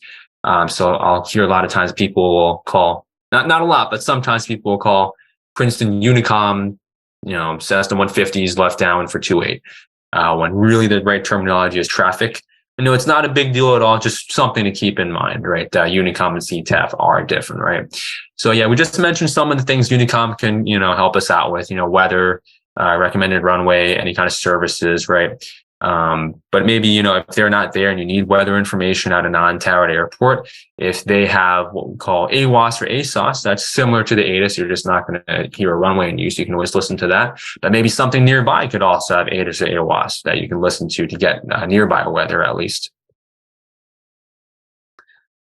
So I'll hear a lot of times people will call, not a lot, but sometimes people will call Princeton Unicom, Cessna 150s left down for 28, when really the right terminology is traffic. No, it's not a big deal at all. Just something to keep in mind, right? Unicom and CTAF are different, right? So yeah, we just mentioned some of the things Unicom can, help us out with, weather, recommended runway, any kind of services, right? But maybe, if they're not there and you need weather information at a non-towered airport, if they have what we call AWOS or ASOS, that's similar to the ATIS. You're just not going to hear a runway in use. You can always listen to that. But maybe something nearby could also have ATIS or AWOS that you can listen to get nearby weather at least.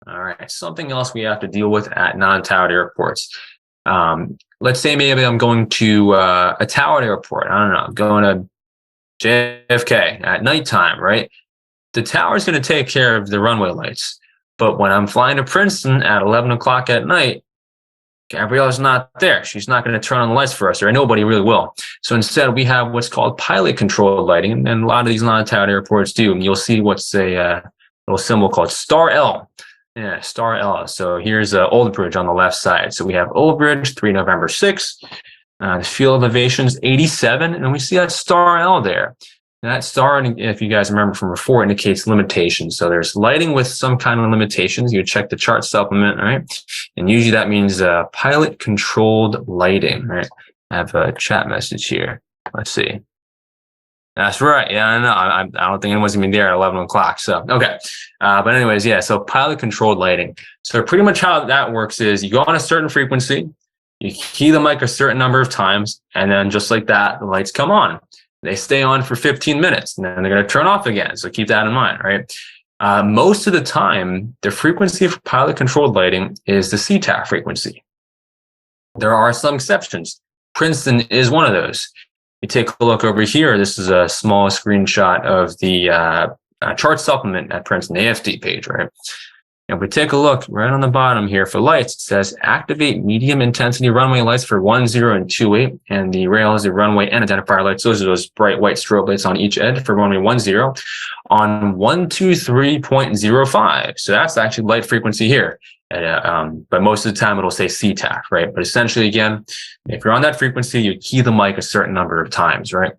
All right. Something else we have to deal with at non-towered airports. Let's say maybe I'm going to a towered airport. I don't know, I'm going to JFK at nighttime, right? The tower is going to take care of the runway lights. But when I'm flying to Princeton at 11 o'clock at night, Gabrielle's not there. She's not going to turn on the lights for us, or nobody really will. So instead, we have what's called pilot controlled lighting. And a lot of these non-towered airports do. And you'll see what's a little symbol called star L. Yeah, star L. So here's Old Bridge on the left side. So we have Old Bridge, 3 November 6. The field elevation is 87, and we see that star L there. And that star, if you guys remember from before, indicates limitations. So there's lighting with some kind of limitations. You check the chart supplement, right? And usually that means pilot-controlled lighting, right? I have a chat message here. Let's see. That's right. Yeah, I know. I don't think anyone's going to be there at 11 o'clock. So, okay. But anyways, yeah, so pilot-controlled lighting. So pretty much how that works is you go on a certain frequency, you key the mic a certain number of times, and then just like that, the lights come on. They stay on for 15 minutes, and then they're going to turn off again. So keep that in mind, right? Most of the time, the frequency for pilot-controlled lighting is the CTAF frequency. There are some exceptions. Princeton is one of those. You take a look over here. This is a small screenshot of the chart supplement at Princeton AFD page, right? If we take a look right on the bottom here for lights, it says activate medium intensity runway lights for 10 and 28, and the rail is the runway and identifier lights. Those are those bright white strobe lights on each edge for runway 10 on 123.05. So that's actually light frequency here. But most of the time it'll say CTAF, right? But essentially, again, if you're on that frequency, you key the mic a certain number of times, right?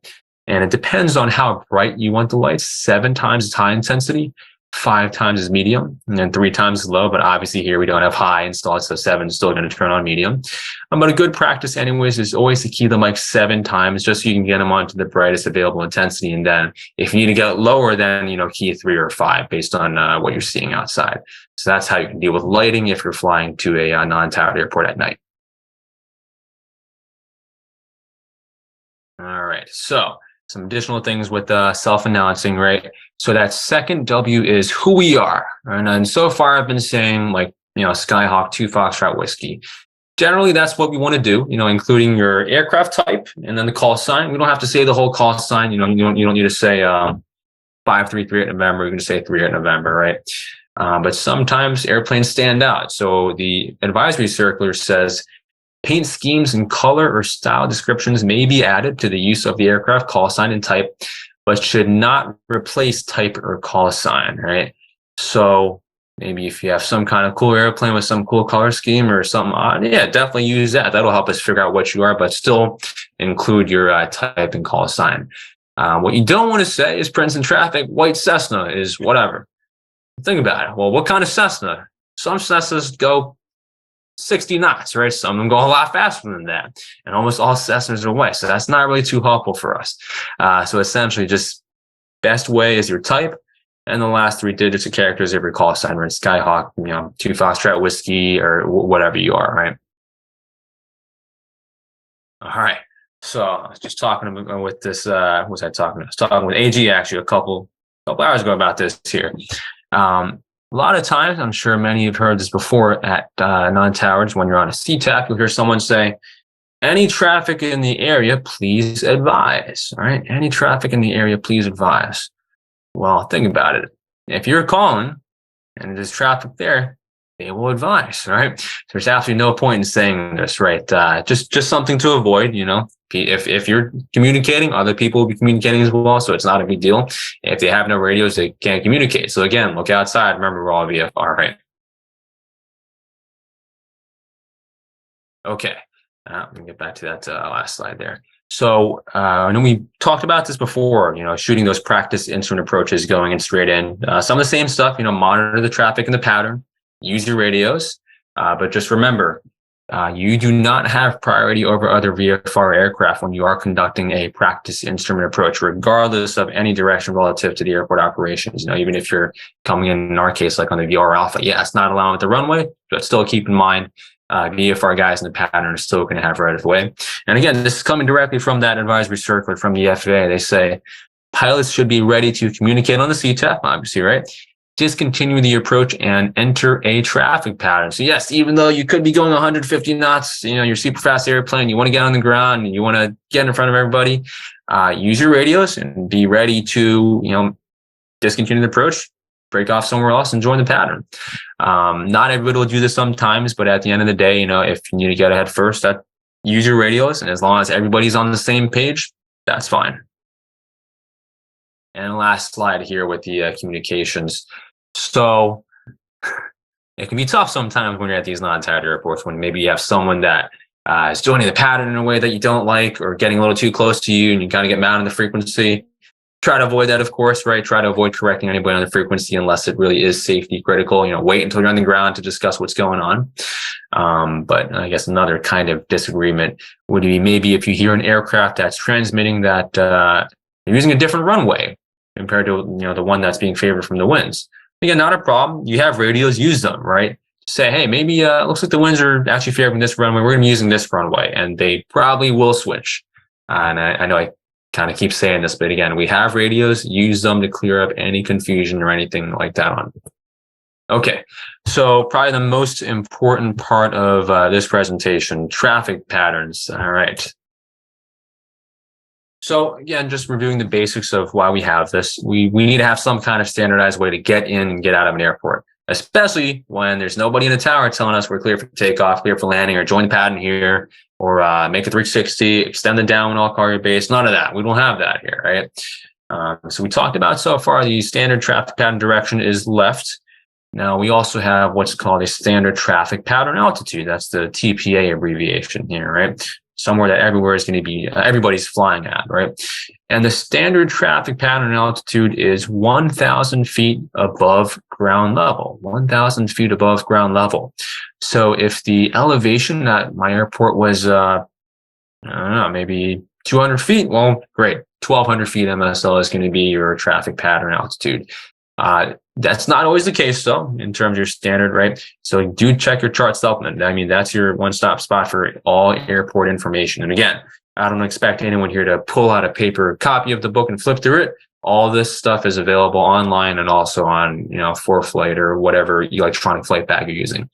And it depends on how bright you want the lights. 7 times is high intensity, 5 times is medium, and then 3 times is low. But obviously here we don't have high installed, so 7 is still going to turn on medium. But a good practice anyways is always to keep them like 7 times, just so you can get them onto the brightest available intensity. And then if you need to get lower, then, key 3 or 5 based on what you're seeing outside. So that's how you can deal with lighting if you're flying to a non-towered airport at night. All right, so some additional things with self-announcing, right? So that second W is who we are. And so far I've been saying like, Skyhawk 2 Foxtrot Whiskey. Generally, that's what we want to do, including your aircraft type and then the call sign. We don't have to say the whole call sign. You don't need to say 533 at November. You can say 3 at November, right? But sometimes airplanes stand out. So the advisory circular says, paint schemes and color or style descriptions may be added to the use of the aircraft call sign and type, but should not replace type or call sign, right? So maybe if you have some kind of cool airplane with some cool color scheme or something odd, yeah, definitely use that. That'll help us figure out what you are, but still include your type and call sign. What you don't want to say is Princeton traffic, white Cessna is whatever. Think about it. Well, what kind of Cessna? Some Cessnas go 60 knots, right? Some of them go a lot faster than that. And almost all Cessnas are white. So that's not really too helpful for us. So essentially just best way is your type and the last 3 digits of characters of your call sign, right? Skyhawk, 2 Foxtrot Whiskey or whatever you are, right? All right. So I was just talking with this, what was I talking about? I was talking with AG actually a couple hours ago about this here. A lot of times, I'm sure many have heard this before at non-towers, when you're on a CTAF, you'll hear someone say, any traffic in the area, please advise, all right? Any traffic in the area, please advise. Well, think about it. If you're calling and there's traffic there, they will advise, right? There's absolutely no point in saying this, right? Just something to avoid, If you're communicating, other people will be communicating as well, so it's not a big deal. If they have no radios, they can't communicate. So again, look outside. Remember, we're all VFR, right? Okay, let me get back to that last slide there. So I know we talked about this before, shooting those practice instrument approaches, going in straight in. Some of the same stuff, monitor the traffic and the pattern, use your radios, but just remember, you do not have priority over other VFR aircraft when you are conducting a practice instrument approach, regardless of any direction relative to the airport operations. Even if you're coming in our case, like on the VR Alpha, yeah, it's not allowing at the runway, but still keep in mind, VFR guys in the pattern are still going to have right of way. And again, this is coming directly from that advisory circular from the FAA. They say pilots should be ready to communicate on the CTAF, obviously, right? Discontinue the approach and enter a traffic pattern. So yes, even though you could be going 150 knots, you're super fast airplane, you want to get on the ground and you want to get in front of everybody, use your radios and be ready to, discontinue the approach, break off somewhere else and join the pattern. Not everybody will do this sometimes, but at the end of the day, if you need to get ahead first, use your radios. And as long as everybody's on the same page, that's fine. And last slide here with the communications. So it can be tough sometimes when you're at these non-towered airports, when maybe you have someone that is joining the pattern in a way that you don't like or getting a little too close to you and you kind of get mad on the frequency. Try to avoid that, of course, right? Try to avoid correcting anybody on the frequency unless it really is safety critical. Wait until you're on the ground to discuss what's going on. But I guess another kind of disagreement would be maybe if you hear an aircraft that's transmitting that they're using a different runway compared to the one that's being favored from the winds. Again, not a problem. You have radios, use them, right? Say, hey, maybe it looks like the winds are actually favoring this runway. We're going to be using this runway, and they probably will switch. And I know I kind of keep saying this, but again, we have radios, use them to clear up any confusion or anything like that on. Okay, so probably the most important part of this presentation, traffic patterns. All right. So again, just reviewing the basics of why we have this. We need to have some kind of standardized way to get in and get out of an airport, especially when there's nobody in the tower telling us we're clear for takeoff, clear for landing, or join the pattern here, or make a 360, extend the down all carrier base. None of that. We don't have that here, right? So we talked about so far the standard traffic pattern direction is left. Now we also have what's called a standard traffic pattern altitude. That's the TPA abbreviation here, right? Somewhere that everywhere is going to be, everybody's flying at, right? And the standard traffic pattern altitude is 1,000 feet above ground level, 1,000 feet above ground level. So if the elevation at my airport was, I don't know, maybe 200 feet, well, great. 1,200 feet MSL is going to be your traffic pattern altitude. That's not always the case, though, in terms of your standard, right? So do check your chart supplement. I mean, that's your one-stop spot for all airport information. And again, I don't expect anyone here to pull out a paper copy of the book and flip through it. All this stuff is available online and also on, ForeFlight or whatever electronic flight bag you're using.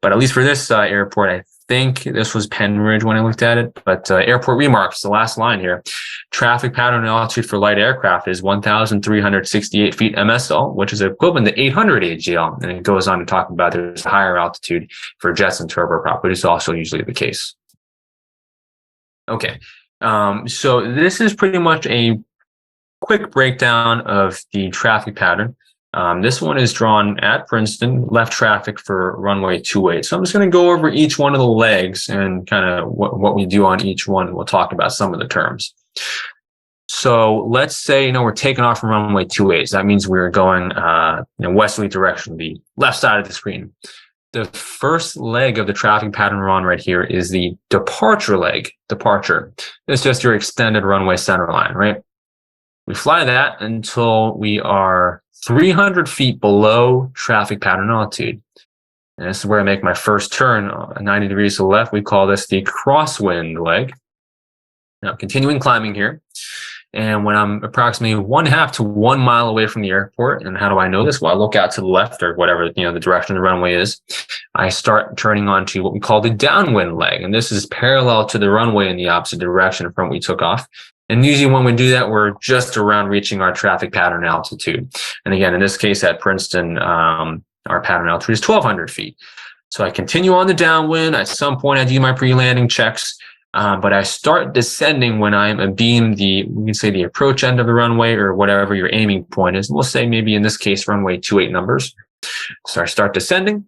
But at least for this airport, I think this was Penridge when I looked at it. But airport remarks, the last line here, traffic pattern and altitude for light aircraft is 1,368 feet MSL, which is equivalent to 800 AGL. And it goes on to talk about there's higher altitude for jets and turboprop, which is also usually the case. Okay, so this is pretty much a quick breakdown of the traffic pattern. This one is drawn at Princeton, left traffic for runway 28. So I'm just going to go over each one of the legs and kind of what we do on each one. We'll talk about some of the terms. So let's say, we're taking off from runway 28. That means we're going westerly direction, the left side of the screen. The first leg of the traffic pattern we're on right here is the departure leg, departure. It's just your extended runway center line, right? We fly that until we are 300 feet below traffic pattern altitude. And this is where I make my first turn, 90 degrees to the left. We call this the crosswind leg. Now, continuing climbing here. And when I'm approximately 1/2 to 1 mile away from the airport, and how do I know this? Well, I look out to the left or whatever, the direction the runway is. I start turning onto what we call the downwind leg. And this is parallel to the runway in the opposite direction from what we took off. And usually when we do that, we're just around reaching our traffic pattern altitude. And again, in this case at Princeton, our pattern altitude is 1,200 feet. So I continue on the downwind. At some point, I do my pre-landing checks. But I start descending when I'm abeam we can say the approach end of the runway or whatever your aiming point is. We'll say maybe in this case, runway 28 numbers. So I start descending.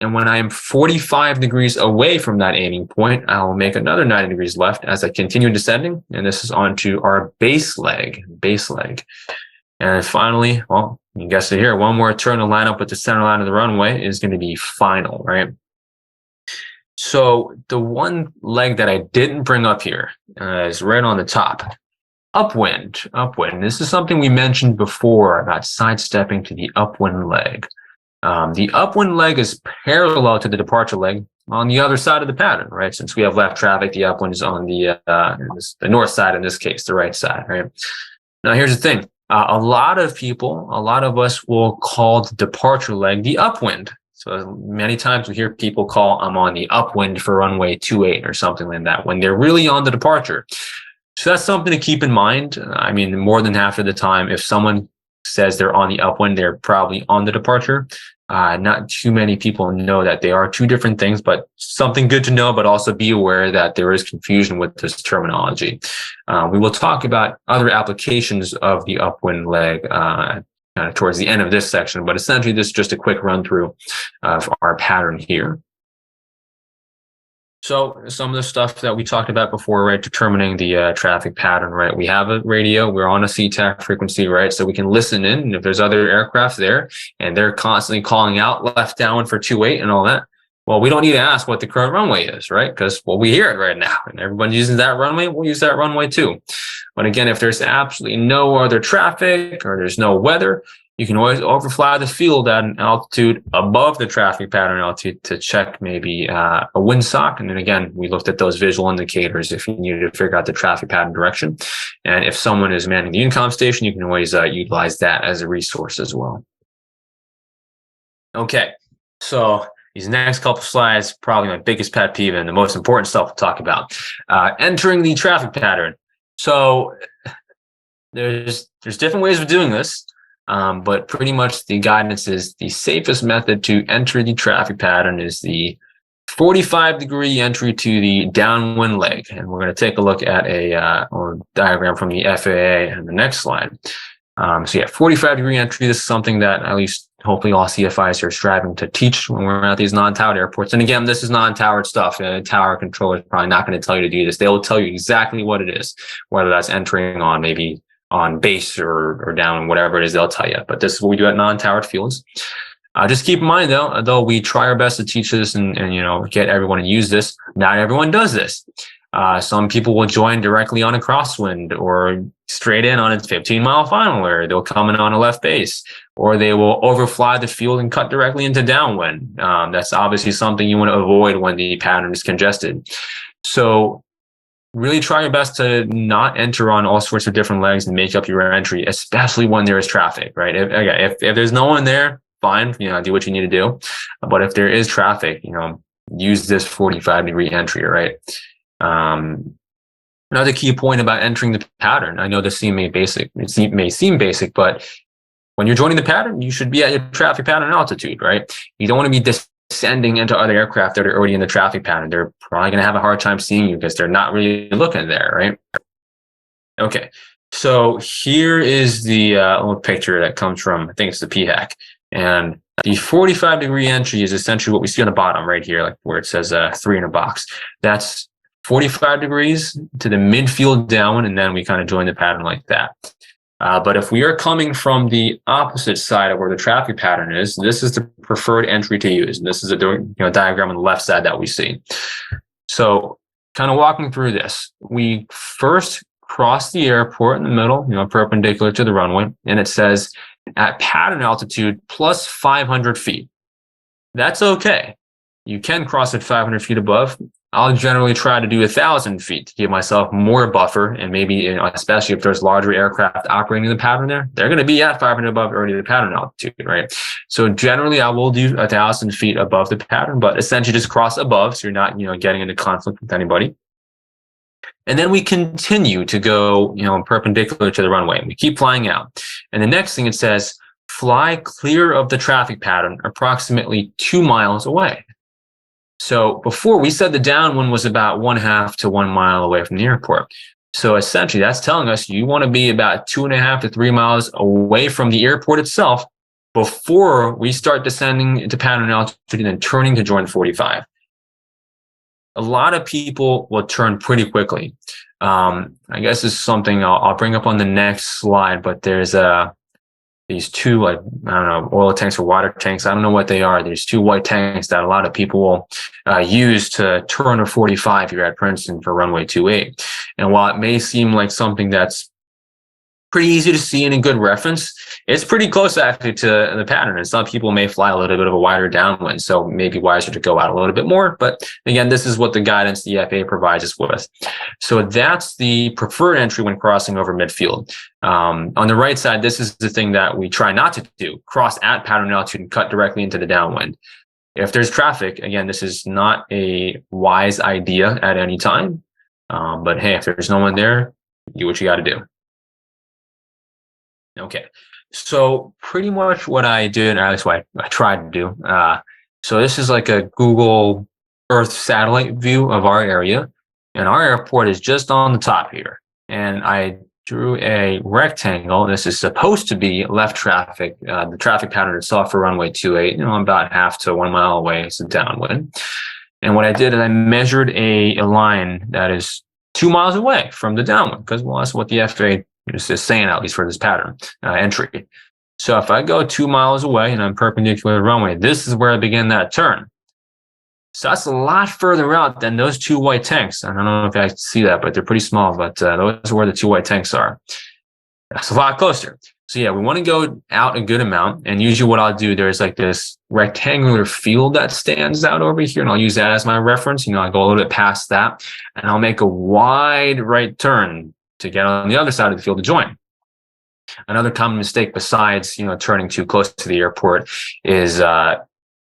And when I am 45 degrees away from that aiming point, I'll make another 90 degrees left as I continue descending. And this is onto our base leg. And finally, well, you guessed it here, one more turn to line up with the center line of the runway is going to be final, right? So the one leg that I didn't bring up here is right on the top. Upwind. This is something we mentioned before about sidestepping to the upwind leg. The upwind leg is parallel to the departure leg on the other side of the pattern, right? Since we have left traffic, the upwind is on the north side, in this case, the right side, right? Now, here's the thing. A lot of us will call the departure leg the upwind. So many times we hear people call, I'm on the upwind for runway 28 or something like that when they're really on the departure. So that's something to keep in mind. I mean, more than half of the time, if someone says they're on the upwind, they're probably on the departure. Not too many people know that they are two different things, but something good to know, but also be aware that there is confusion with this terminology. We will talk about other applications of the upwind leg towards the end of this section, but essentially this is just a quick run through of our pattern here. So some of the stuff that we talked about before, right, determining the traffic pattern, right? We have a radio, we're on a CTAF frequency, right? So we can listen in, and if there's other aircraft there and they're constantly calling out left downwind for 28 and all that, well, we don't need to ask what the current runway is, right? Because, well, we hear it right now and everyone's using that runway, we'll use that runway too. But again, if there's absolutely no other traffic or there's no weather, you can always overfly the field at an altitude above the traffic pattern altitude to check maybe a windsock. And then again, we looked at those visual indicators if you needed to figure out the traffic pattern direction. And if someone is manning the intercom station, you can always utilize that as a resource as well. Okay, so these next couple slides, probably my biggest pet peeve and the most important stuff to talk about. Entering the traffic pattern. So there's different ways of doing this. But pretty much the guidance is the safest method to enter the traffic pattern is the 45-degree entry to the downwind leg. And we're going to take a look at a diagram from the FAA in the next slide. So yeah, 45-degree entry, this is something that at least hopefully all CFIs are striving to teach when we're at these non-towered airports. And again, this is non-towered stuff. A tower controller is probably not going to tell you to do this. They will tell you exactly what it is, whether that's entering on maybe on base or down, whatever it is, they'll tell you. But this is what we do at non-towered fields. Just keep in mind, though we try our best to teach this and get everyone to use this, not everyone does this. Some people will join directly on a crosswind or straight in on a 15-mile final, or they'll come in on a left base, or they will overfly the field and cut directly into downwind. That's obviously something you want to avoid when the pattern is congested. So really try your best to not enter on all sorts of different legs and make up your entry, especially when there is traffic, right? If there's no one there, fine, do what you need to do. But if there is traffic, use this 45-degree entry, right? Another key point about entering the pattern. I know this may seem basic, but when you're joining the pattern, you should be at your traffic pattern altitude, right? You don't want to be descending into other aircraft that are already in the traffic pattern. They're probably going to have a hard time seeing you because they're not really looking there, right? Okay, so here is the little picture that comes from, I think it's the PHAC. And the 45-degree entry is essentially what we see on the bottom right here, like where it says 3 in a box. That's 45 degrees to the midfield downwind, and then we kind of join the pattern like that. But if we are coming from the opposite side of where the traffic pattern is, this is the preferred entry to use. And this is a diagram on the left side that we see. So kind of walking through this, we first cross the airport in the middle, perpendicular to the runway, and it says at pattern altitude plus 500 feet. That's okay. You can cross at 500 feet above. I'll generally try to do 1,000 feet to give myself more buffer, and maybe, especially if there's larger aircraft operating the pattern there, they're going to be at 500 above already the pattern altitude, right? So generally, I will do 1,000 feet above the pattern, but essentially just cross above, so you're not, getting into conflict with anybody. And then we continue to go, perpendicular to the runway. We keep flying out. And the next thing it says, fly clear of the traffic pattern approximately 2 miles away. So before we said the downwind was about 1/2 to 1 mile away from the airport. So essentially that's telling us you want to be about 2.5 to 3 miles away from the airport itself before we start descending into pattern altitude and then turning to join 45. A lot of people will turn pretty quickly. I guess this is something I'll bring up on the next slide, but there's these two, oil tanks or water tanks. I don't know what they are. There's 2 white tanks that a lot of people will use to turn a 45 here at Princeton for runway 28. And while it may seem like something that's pretty easy to see and a good reference, it's pretty close actually to the pattern. And some people may fly a little bit of a wider downwind, so maybe wiser to go out a little bit more. But again, this is what the guidance the FAA provides us with. So that's the preferred entry when crossing over midfield. On the right side, this is the thing that we try not to do: cross at pattern altitude and cut directly into the downwind. If there's traffic, again, this is not a wise idea at any time. But hey, if there's no one there, do what you got to do. Okay, so pretty much what I did, or at least what I tried to do. So this is like a Google Earth satellite view of our area, and our airport is just on the top here. And I drew a rectangle. This is supposed to be left traffic. The traffic pattern itself for runway 28, about 1/2 to 1 mile away is the downwind. And what I did is I measured a line that is 2 miles away from the downwind, because that's what the FAA is saying, at least for this pattern entry. So if I go 2 miles away and I'm perpendicular to the runway, this is where I begin that turn. So that's a lot further out than those 2 white tanks. I don't know if I can see that, but they're pretty small, but those are where the 2 white tanks are. That's a lot closer. So yeah, we want to go out a good amount. And usually what I'll do, there's like this rectangular field that stands out over here, and I'll use that as my reference. I'll go a little bit past that, and I'll make a wide right turn to get on the other side of the field to join. Another common mistake besides, turning too close to the airport is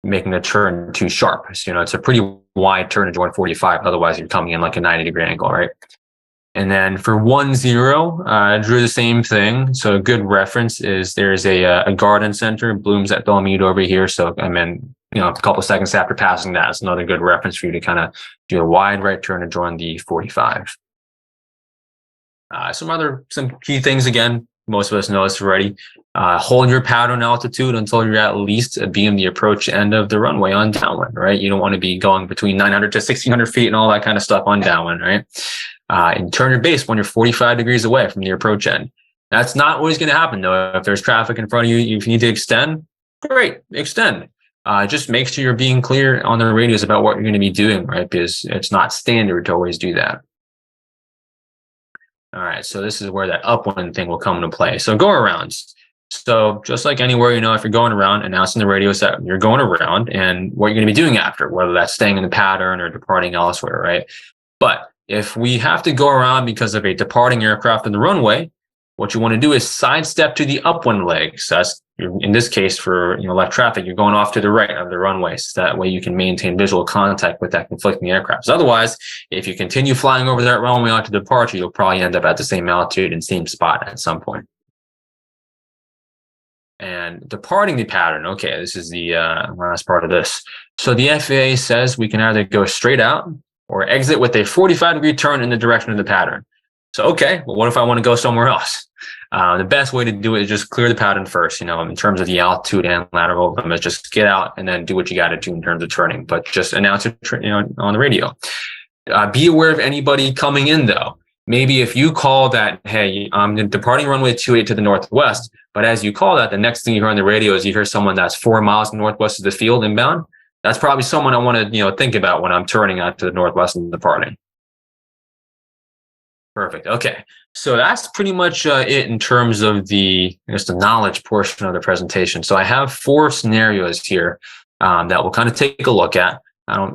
making a turn too sharp. So, it's a pretty wide turn to join 45. Otherwise, you're coming in like a 90-degree angle, right? And then for 10, I drew the same thing. So a good reference is there's a garden center, blooms at Belmead over here. So I'm in, a couple of seconds after passing that. It's another good reference for you to kind of do a wide right turn to join the 45. Some key things again, most of us know this already. Hold your pattern altitude until you're at least being the approach end of the runway on downwind, right? You don't want to be going between 900 to 1600 feet and all that kind of stuff on downwind, right? And turn your base when you're 45 degrees away from the approach end. That's not always going to happen, though. If there's traffic in front of you, if you need to extend, great, extend. Just make sure you're being clear on the radios about what you're going to be doing, right? Because it's not standard to always do that. All right, so this is where that upwind thing will come into play. So go arounds. So just like anywhere, if you're going around, announcing the radios that you're going around and what you're going to be doing after, whether that's staying in the pattern or departing elsewhere, right? But if we have to go around because of a departing aircraft in the runway, what you want to do is sidestep to the upwind leg. So that's, in this case, for left traffic, you're going off to the right of the runway. So that way you can maintain visual contact with that conflicting aircraft. So otherwise, if you continue flying over that runway onto departure, you'll probably end up at the same altitude and same spot at some point. And departing the pattern. Okay, this is the last part of this. So the FAA says we can either go straight out or exit with a 45-degree turn in the direction of the pattern. So, okay, well, what if I want to go somewhere else? The best way to do it is just clear the pattern first, in terms of the altitude and lateral limits. Just get out and then do what you got to do in terms of turning, but just announce it, on the radio. Be aware of anybody coming in, though. Maybe if you call that, hey, I'm departing runway 28 to the northwest, but as you call that, the next thing you hear on the radio is you hear someone that's 4 miles northwest of the field inbound. That's probably someone I want to, think about when I'm turning out to the northwest and departing. Perfect. Okay. So that's pretty much it in terms of the knowledge portion of the presentation. So I have 4 scenarios here that we'll kind of take a look at.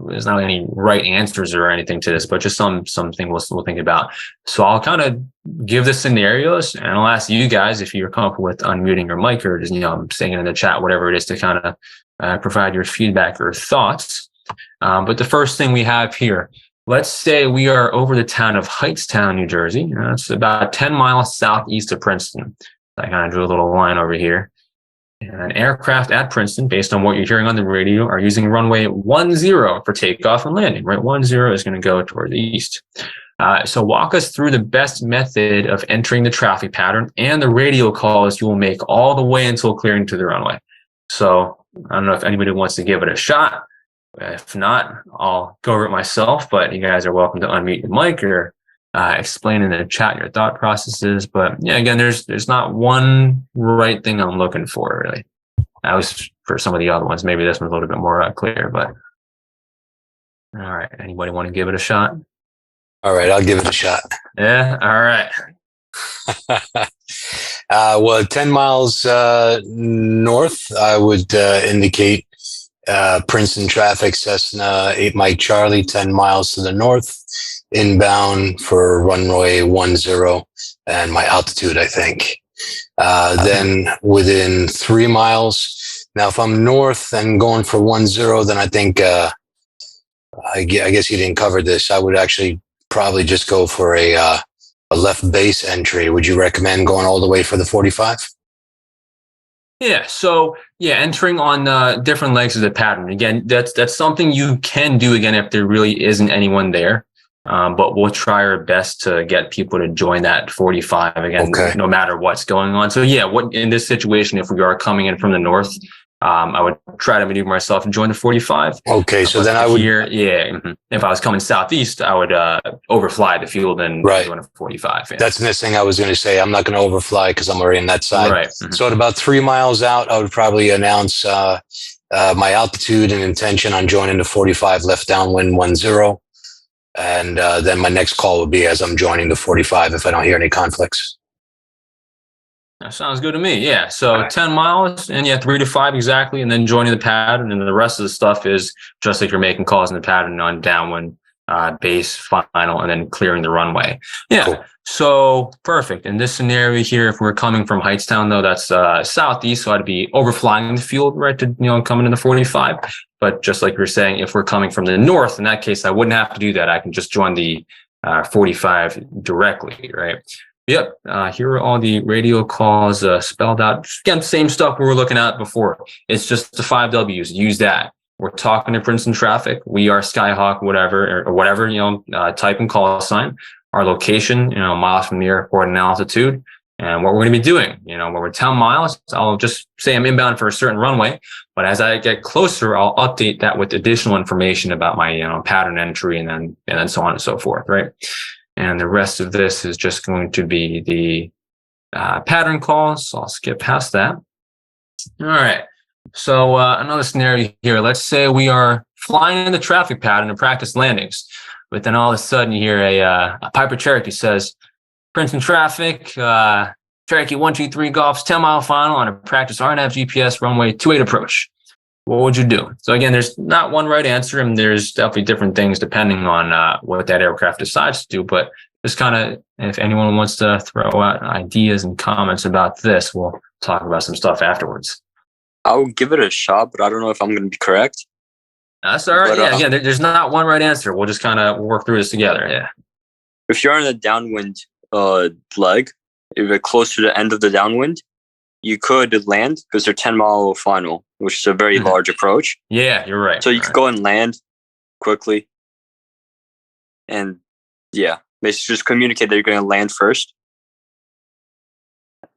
There's not any right answers or anything to this, but just something we'll think about. So I'll kind of give the scenarios and I'll ask you guys if you're comfortable with unmuting your mic or just, saying it in the chat, whatever it is, to kind of provide your feedback or thoughts. But the first thing we have here, let's say we are over the town of Hightstown, New Jersey. It's about 10 miles southeast of Princeton. I kind of drew a little line over here. And aircraft at Princeton, based on what you're hearing on the radio, are using runway 10 for takeoff and landing, right? 10 is going to go toward the east. So walk us through the best method of entering the traffic pattern and the radio calls you will make all the way until clearing to the runway. So I don't know if anybody wants to give it a shot. If not, I'll go over it myself, but you guys are welcome to unmute your mic or explain in the chat your thought processes. But yeah, again, there's not one right thing I'm looking for, really. That was for some of the other ones. Maybe this one's a little bit more clear, but all right. Anybody want to give it a shot? All right, I'll give it a shot. Yeah, all right. Well, 10 miles north, I would indicate Princeton traffic, Cessna 8 Mike Charlie, 10 miles to the north, inbound for runway 10 and my altitude, I think. Then within 3 miles, now if I'm north and going for 10, then I think, I guess you didn't cover this. I would actually probably just go for a left base entry. Would you recommend going all the way for the 45? Yeah. So yeah, entering on different legs of the pattern. Again, that's something you can do again if there really isn't anyone there. But we'll try our best to get people to join that 45 again, no matter what's going on. So yeah, what in this situation, if we are coming in from the north, I would try to maneuver myself and join the 45. Okay, so then I would if I was coming southeast, I would overfly the field and join a 45. Yeah. That's the next thing I was going to say. I'm not going to overfly because I'm already in that side. Right. Mm-hmm. So at about 3 miles out, I would probably announce my altitude and intention on joining the 45 left downwind 10. And then my next call would be as I'm joining the 45 if I don't hear any conflicts. That sounds good to me. Yeah. So 10 miles and 3 to 5 exactly. And then joining the pattern. And the rest of the stuff is just like you're making calls in the pattern on downwind, base, final, and then clearing the runway. Yeah. Cool. So perfect. In this scenario here, if we're coming from Hightstown, though, that's southeast. So I'd be overflying the field, right, to, coming in the 45. But just like you were saying, if we're coming from the north, in that case, I wouldn't have to do that. I can just join the 45 directly, right? Yep. Here are all the radio calls spelled out. Again, same stuff we were looking at before. It's just the 5 W's. Use that. We're talking to Princeton traffic. We are Skyhawk, whatever, or whatever, type and call sign. Our location, miles from the airport and altitude. and what we're going to be doing. When we're 10 miles, I'll just say I'm inbound for a certain runway, but as I get closer, I'll update that with additional information about my, pattern entry and then so on and so forth, right? And the rest of this is just going to be the pattern calls. So I'll skip past that. All right. So another scenario here. Let's say we are flying in the traffic pattern to practice landings, but then all of a sudden you hear a Piper Cherokee says, Princeton traffic, Cherokee 123 Golf's 10-mile final on a practice RNAV GPS runway 28 approach. What would you do? So again, there's not one right answer, and there's definitely different things depending on what that aircraft decides to do. But just kind of, if anyone wants to throw out ideas and comments about this, we'll talk about some stuff afterwards. I'll give it a shot, but I don't know if I'm going to be correct. That's all right. But, again, there's not one right answer. We'll just kind of work through this together. Yeah. If you're in the downwind leg, if you're close to the end of the downwind, you could land because they're 10-mile final, which is a very large approach. Yeah, you're right. So you could go and land quickly. And yeah, basically just communicate that you're going to land first.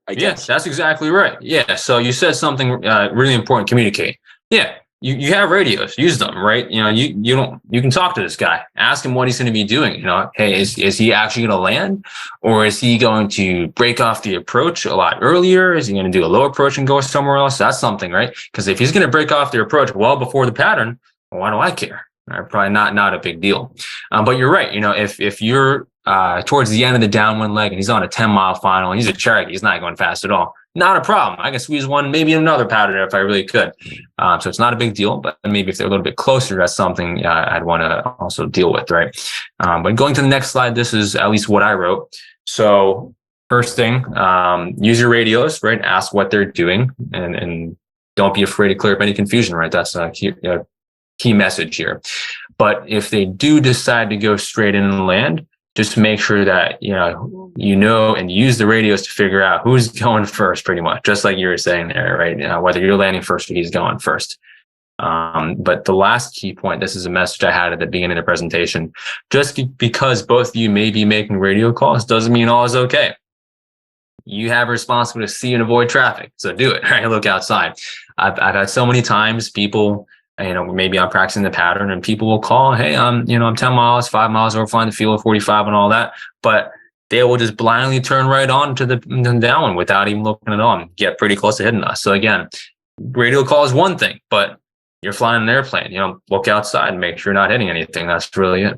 I guess. Yes, that's exactly right. Yeah. So you said something really important, communicate. Yeah. You have radios, use them, right? You can talk to this guy, ask him what he's going to be doing. Hey, is he actually going to land, or is he going to break off the approach a lot earlier? Is he going to do a low approach and go somewhere else? That's something, right? Because if he's going to break off the approach well before the pattern, well, why do I care? Probably not a big deal. But you're right. If you're towards the end of the downwind leg and he's on a 10-mile final and he's a Cherokee, he's not going fast at all. Not a problem. I can squeeze one, maybe another pattern if I really could. So it's not a big deal, but maybe if they're a little bit closer, that's something I'd want to also deal with, right? But going to the next slide, this is at least what I wrote. So first thing, use your radios, right? Ask what they're doing and don't be afraid to clear up any confusion, right? That's a key message here. But if they do decide to go straight in and land, just make sure that, and use the radios to figure out who's going first, pretty much, just like you were saying there, right? Whether you're landing first or he's going first. But the last key point, this is a message I had at the beginning of the presentation. Just because both of you may be making radio calls doesn't mean all is okay. You have a responsibility to see and avoid traffic. So do it, right? Look outside. I've had so many times people, maybe I'm practicing the pattern and people will call, hey, I'm 10 miles, 5 miles over flying the field of 45 and all that. But they will just blindly turn right on to the downwind without even looking at all and get pretty close to hitting us. So again, radio call is one thing, but you're flying an airplane, look outside and make sure you're not hitting anything. That's really it.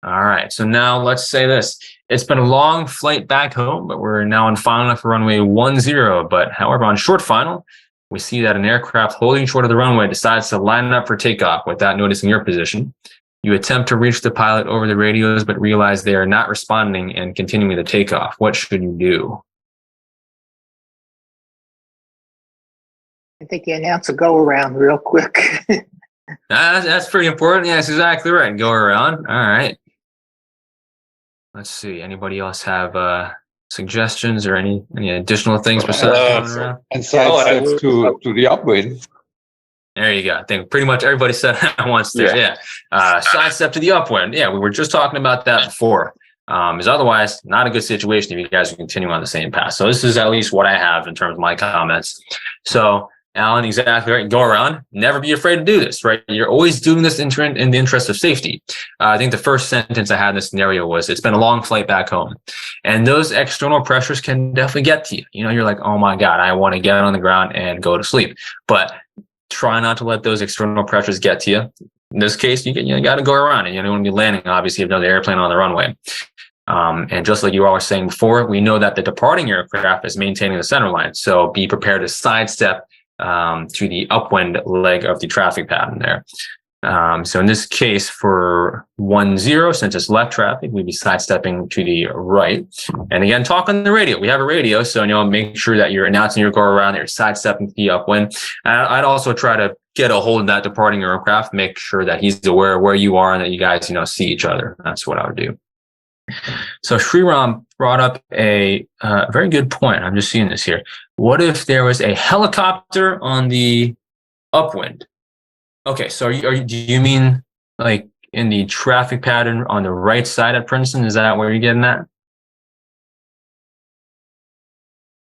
All right. So now let's say this. It's been a long flight back home, but we're now on final for runway 10. But however, on short final, we see that an aircraft holding short of the runway decides to line up for takeoff without noticing your position. You attempt to reach the pilot over the radios, but realize they are not responding and continuing the takeoff. What should you do? I think you announce a go around real quick. That's pretty important. Yeah, that's exactly right. Go around. All right. Let's see. Anybody else have suggestions or any additional things besides going around? And sidesteps to the upwind. There you go. I think pretty much everybody said once there. Yeah. Sidestep to the upwind. Yeah, we were just talking about that before. Is otherwise not a good situation if you guys are continuing on the same path. So this is at least what I have in terms of my comments. So Alan, exactly right. Go around. Never be afraid to do this, right? You're always doing this in the interest of safety. I think the first sentence I had in this scenario was, it's been a long flight back home. And those external pressures can definitely get to you. You're like, oh my God, I want to get on the ground and go to sleep. But try not to let those external pressures get to you. In this case, you got to go around and you don't want to be landing, obviously, if another airplane on the runway. And just like you all were saying before, we know that the departing aircraft is maintaining the center line. So be prepared to sidestep to the upwind leg of the traffic pattern there. So in this case, for 10, since it's left traffic, we'd be sidestepping to the right. And again, talk on the radio. We have a radio, so make sure that you're announcing your go around, that you're sidestepping to the upwind. And I'd also try to get a hold of that departing aircraft, make sure that he's aware of where you are and that you guys, see each other. That's what I would do. So Sriram brought up a very good point. I'm just seeing this here. What if there was a helicopter on the upwind? Okay, so do you mean like in the traffic pattern on the right side at Princeton? Is that where you're getting at?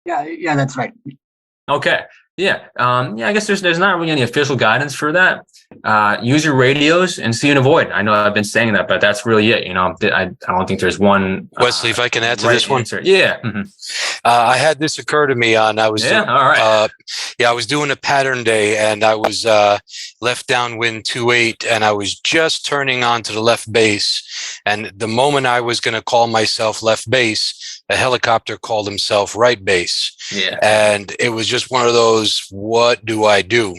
Yeah, that's right. Okay. Yeah. I guess there's not really any official guidance for that. Use your radios and see and avoid. I know I've been saying that, but that's really it. I don't think there's one. Wesley, if I can add to right this one. answer. Yeah. I had this occur to me on, I was, Yeah. All right. I was doing a pattern day and I was left downwind 2-8 and I was just turning onto the left base. And the moment I was going to call myself left base, a helicopter called himself right base. Yeah. And it was just one of those, what do I do?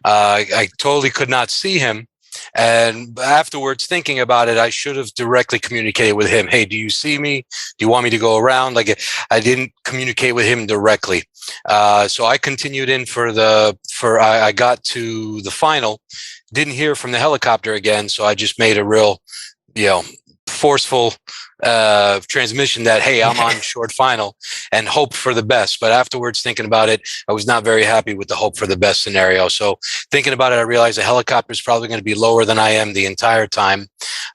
I totally could not see him. And afterwards, thinking about it, I should have directly communicated with him. Hey, do you see me? Do you want me to go around? Like, I didn't communicate with him directly. So I continued in I got to the final, didn't hear from the helicopter again. So I just made a real, forceful transmission that, hey, I'm on short final, and hope for the best. But afterwards, thinking about it, I was not very happy with the hope for the best scenario. So thinking about it, I realized the helicopter is probably going to be lower than I am the entire time.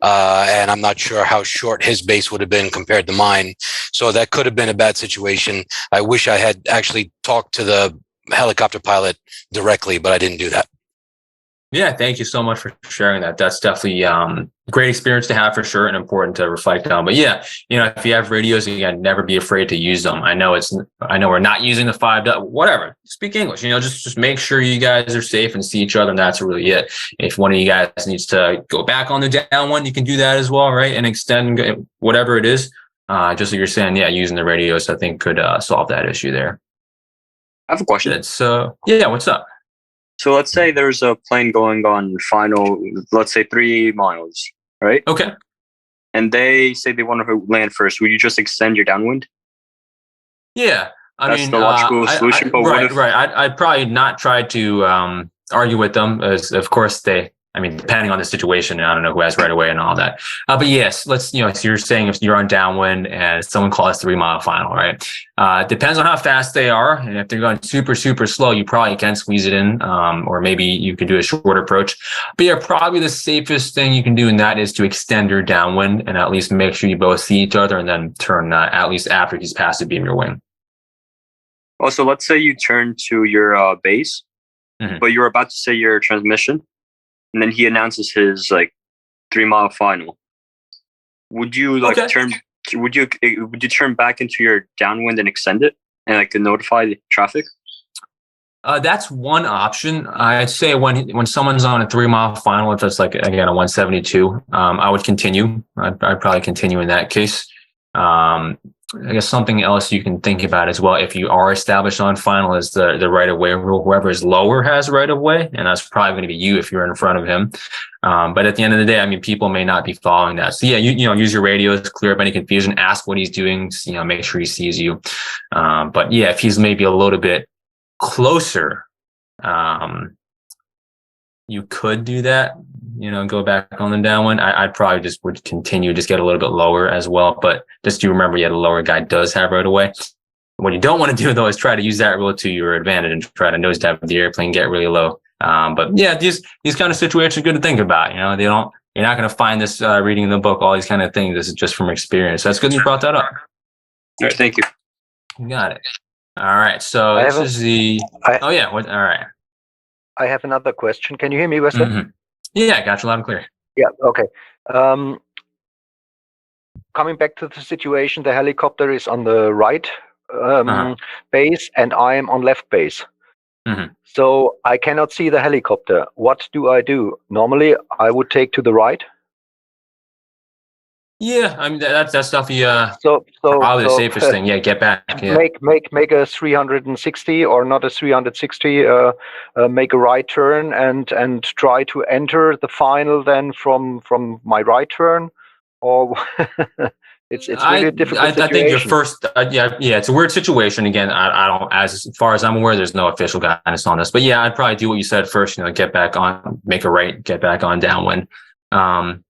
And I'm not sure how short his base would have been compared to mine. So that could have been a bad situation. I wish I had actually talked to the helicopter pilot directly, but I didn't do that. Yeah, thank you so much for sharing that. That's definitely great experience to have for sure, and important to reflect on. But yeah, if you have radios, again, never be afraid to use them. I know we're not using the 5, whatever. Speak English. Just make sure you guys are safe and see each other, and that's really it. If one of you guys needs to go back on the down one, you can do that as well, right? And extend whatever it is. Just like you're saying, yeah, using the radios, I think could solve that issue there. I have a question. So yeah, what's up? So let's say there's a plane going on final, let's say 3 miles, right? Okay. And they say they want to land first. Would you just extend your downwind? Yeah. That's the logical solution. But I'd probably not try to argue with them, as of course depending on the situation, I don't know who has right away and all that. But yes, so you're saying if you're on downwind and someone calls 3-mile final, right? It depends on how fast they are. And if they're going super, super slow, you probably can squeeze it in. Or maybe you could do a short approach. But yeah, probably the safest thing you can do in that is to extend your downwind and at least make sure you both see each other, and then turn at least after he's passed the beam your wing. Also, let's say you turn to your base, but you're about to say your transmission. And then he announces his 3-mile final. Would you turn? Would you turn back into your downwind and extend it and notify the traffic? That's one option. I'd say when someone's on a 3-mile final, if it's again a 172, I would continue. I'd probably continue in that case. I guess something else you can think about as well, if you are established on final, is the right of way rule. Whoever is lower has right of way, and that's probably going to be you if you're in front of him. But at the end of the day, people may not be following that. So yeah, use your radios, clear up any confusion, ask what he's doing, make sure he sees you. But yeah, if he's maybe a little bit closer, you could do that. Go back on the downwind. I probably just would continue, just get a little bit lower as well. But just do remember, the lower guy does have right away. What you don't want to do though is try to use that rule to your advantage and try to nosedive the airplane, get really low. But yeah, these kind of situations are good to think about. You're not going to find this reading the book, all these kind of things. This is just from experience. So that's good you brought that up. All right, thank you. You got it. All right. So this is the. All right. I have another question. Can you hear me, Wesley? Mm-hmm. Yeah, I got you loud and clear. Yeah, okay. Coming back to the situation, the helicopter is on the right base and I am on left base. Mm-hmm. So I cannot see the helicopter. What do I do? Normally, I would take to the right. Yeah, that's definitely probably the safest thing. Yeah, get back. Yeah. Make a 360 or not a 360. Make a right turn and try to enter the final then from my right turn, or it's really a difficult situation. I think your first it's a weird situation. Again, I don't, as far as I'm aware, there's no official guidance on this. But yeah, I'd probably do what you said first. Get back on, make a right, get back on downwind. And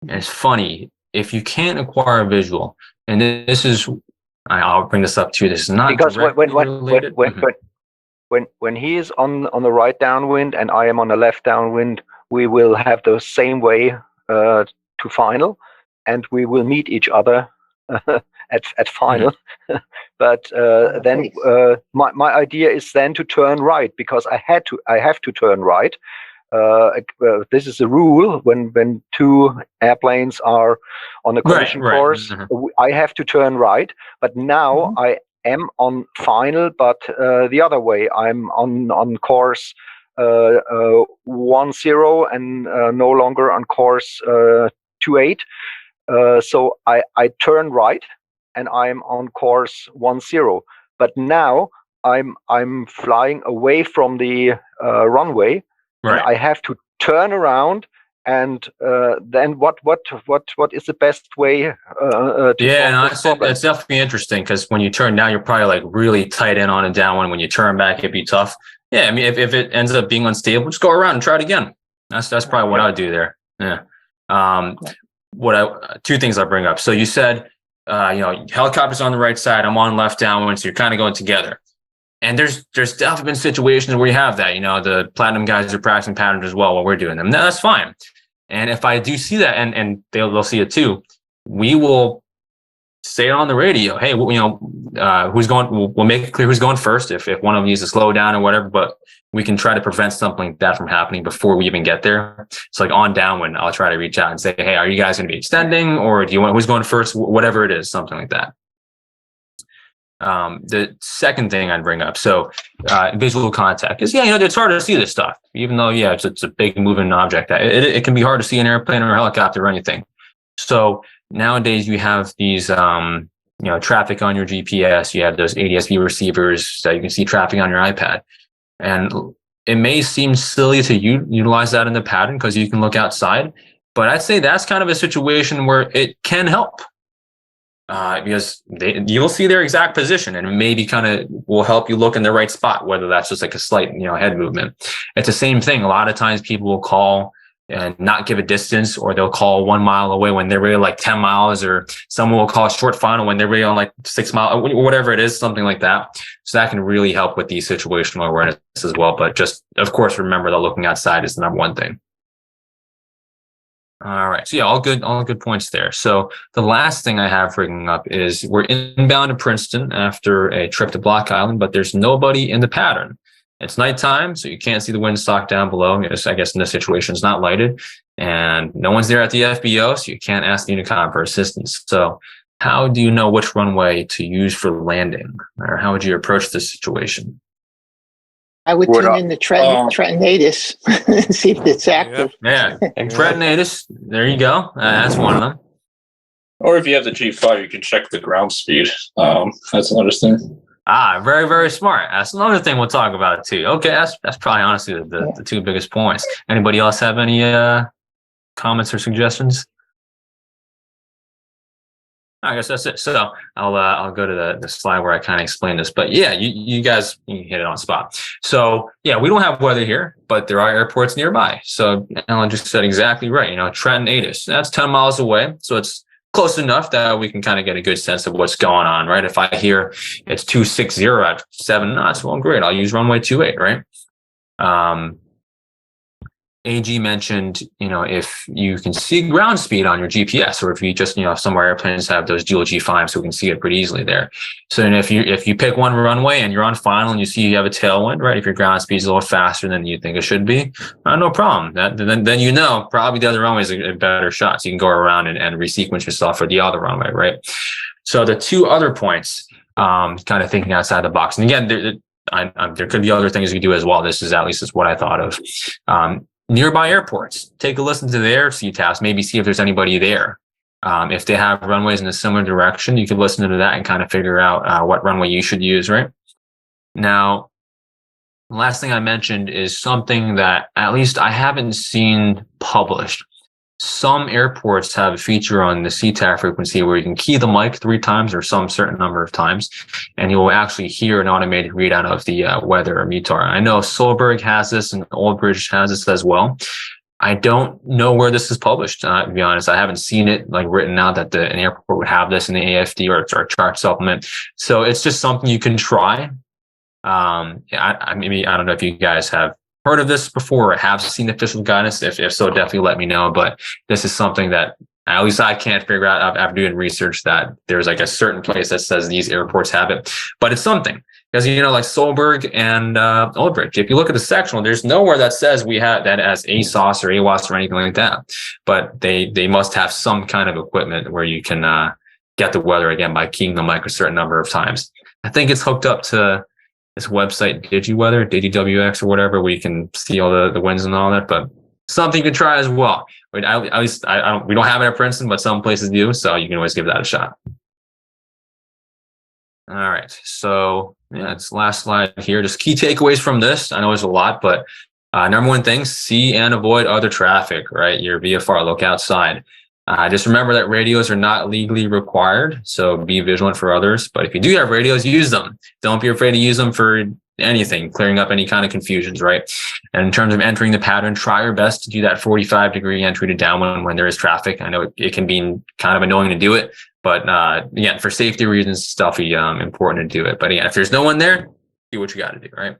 it's funny. If you can't acquire a visual, and this is, I'll bring this up too. This is not because when he is on the right downwind and I am on the left downwind, we will have the same way to final, and we will meet each other at final. But then my idea is then to turn right, because I have to turn right. This is a rule when two airplanes are on a collision course. I have to turn right, but now I am on final, but the other way. I'm on course 10 and no longer on course 28. So I turn right and I'm on course 10. But now I'm flying away from the runway, and I have to turn around. And then what is the best way to solve this problem? It's definitely interesting, because when you turn down, you're probably like really tight in on a downwind. When you turn back, it'd be tough. Yeah, I mean, if it ends up being unstable, just go around and try it again. That's probably what I would do there. Yeah. Two things I bring up. So you said, helicopter's on the right side, I'm on left downwind, so you're kind of going together. And there's definitely been situations where you have that. The platinum guys are practicing patterns as well while we're doing them. No, that's fine. And if I do see that, and they'll see it too, we will say on the radio, hey, who's going? We'll make it clear who's going first if one of them needs to slow down or whatever. But we can try to prevent something like that from happening before we even get there. So like on downwind, I'll try to reach out and say, hey, are you guys going to be extending, or do you want who's going first? Whatever it is, something like that. The second thing I'd bring up, so visual contact is, it's hard to see this stuff, even though, it's a big moving object. It can be hard to see an airplane or a helicopter or anything. So nowadays you have these, traffic on your GPS, you have those ADS-B receivers, so you can see traffic on your iPad. And it may seem silly to utilize that in the pattern because you can look outside, but I'd say that's kind of a situation where it can help. Because you'll see their exact position, and maybe kind of will help you look in the right spot, whether that's just like a slight, head movement. It's the same thing. A lot of times people will call and not give a distance, or they'll call 1 mile away when they're really like 10 miles, or someone will call a short final when they're really on like 6 miles, whatever it is, something like that. So that can really help with the situational awareness as well. But just, of course, remember that looking outside is the number one thing. All right. So all good points there. So the last thing I have bringing up is we're inbound to Princeton after a trip to Block Island, but there's nobody in the pattern. It's nighttime, so you can't see the windsock down below. I guess in this situation, it's not lighted, and no one's there at the FBO, so you can't ask the Unicom for assistance. So how do you know which runway to use for landing, or how would you approach this situation? I would tune in the Tretinatus and see if it's active. Yeah, Tretinatus. There you go. That's one of them. Or if you have the G5, you can check the ground speed. That's another thing. Very, very smart. That's another thing we'll talk about too. Okay, that's probably honestly the two biggest points. Anybody else have any comments or suggestions? I guess that's it. So I'll go to the slide where I kind of explained this. But yeah, you guys hit it on spot. So yeah, we don't have weather here, but there are airports nearby. So Ellen just said exactly right. Tretinatus, that's 10 miles away. So it's close enough that we can kind of get a good sense of what's going on, right? If I hear it's 260 at 7 knots, well, great. I'll use runway 28, right? AG mentioned, if you can see ground speed on your GPS, or if you just, some of our airplanes have those dual G5, so we can see it pretty easily there. So if you pick one runway and you're on final and you see you have a tailwind, right? If your ground speed is a little faster than you think it should be, no problem. Then probably the other runway is a better shot. So you can go around and resequence yourself for the other runway, right? So the two other points, kind of thinking outside the box. And again, there could be other things you do as well. This is at least what I thought of. Nearby airports, take a listen to their CTAFs, maybe see if there's anybody there. If they have runways in a similar direction, you could listen to that and kind of figure out what runway you should use, right? Now, the last thing I mentioned is something that at least I haven't seen published. Some airports have a feature on the CTAF frequency where you can key the mic 3 times or some certain number of times, and you will actually hear an automated readout of the weather or METAR. I know Solberg has this and Old Bridge has this as well. I don't know where this is published, to be honest. I haven't seen it written out that an airport would have this in the AFD or chart supplement. So it's just something you can try. I don't know if you guys have heard of this before or have seen official guidance. If so, definitely let me know. But this is something that At least I can't figure out after doing research that there's like a certain place that says these airports have it, but it's something. Because, like Solberg and Old Bridge, if you look at the sectional, there's nowhere that says we have that as ASOS or AWOS or anything like that. But they must have some kind of equipment where you can get the weather again by keying the mic a certain number of times. I think it's hooked up to this website, DigiWeather, DigiWX or whatever, where you can see all the winds and all that. But something you can try as well. At least we don't have it at Princeton, but some places do, so you can always give that a shot. All right, so yeah, it's the last slide here. Just key takeaways from this. I know there's a lot, but number one thing, see and avoid other traffic, right? Your VFR, look outside. Just remember that radios are not legally required, so be vigilant for others. But if you do have radios, use them. Don't be afraid to use them for anything, clearing up any kind of confusions, right? And in terms of entering the pattern, try your best to do that 45-degree entry to downwind when there is traffic. I know it can be kind of annoying to do it, but again, for safety reasons, it's definitely important to do it. But yeah, if there's no one there, do what you got to do, right?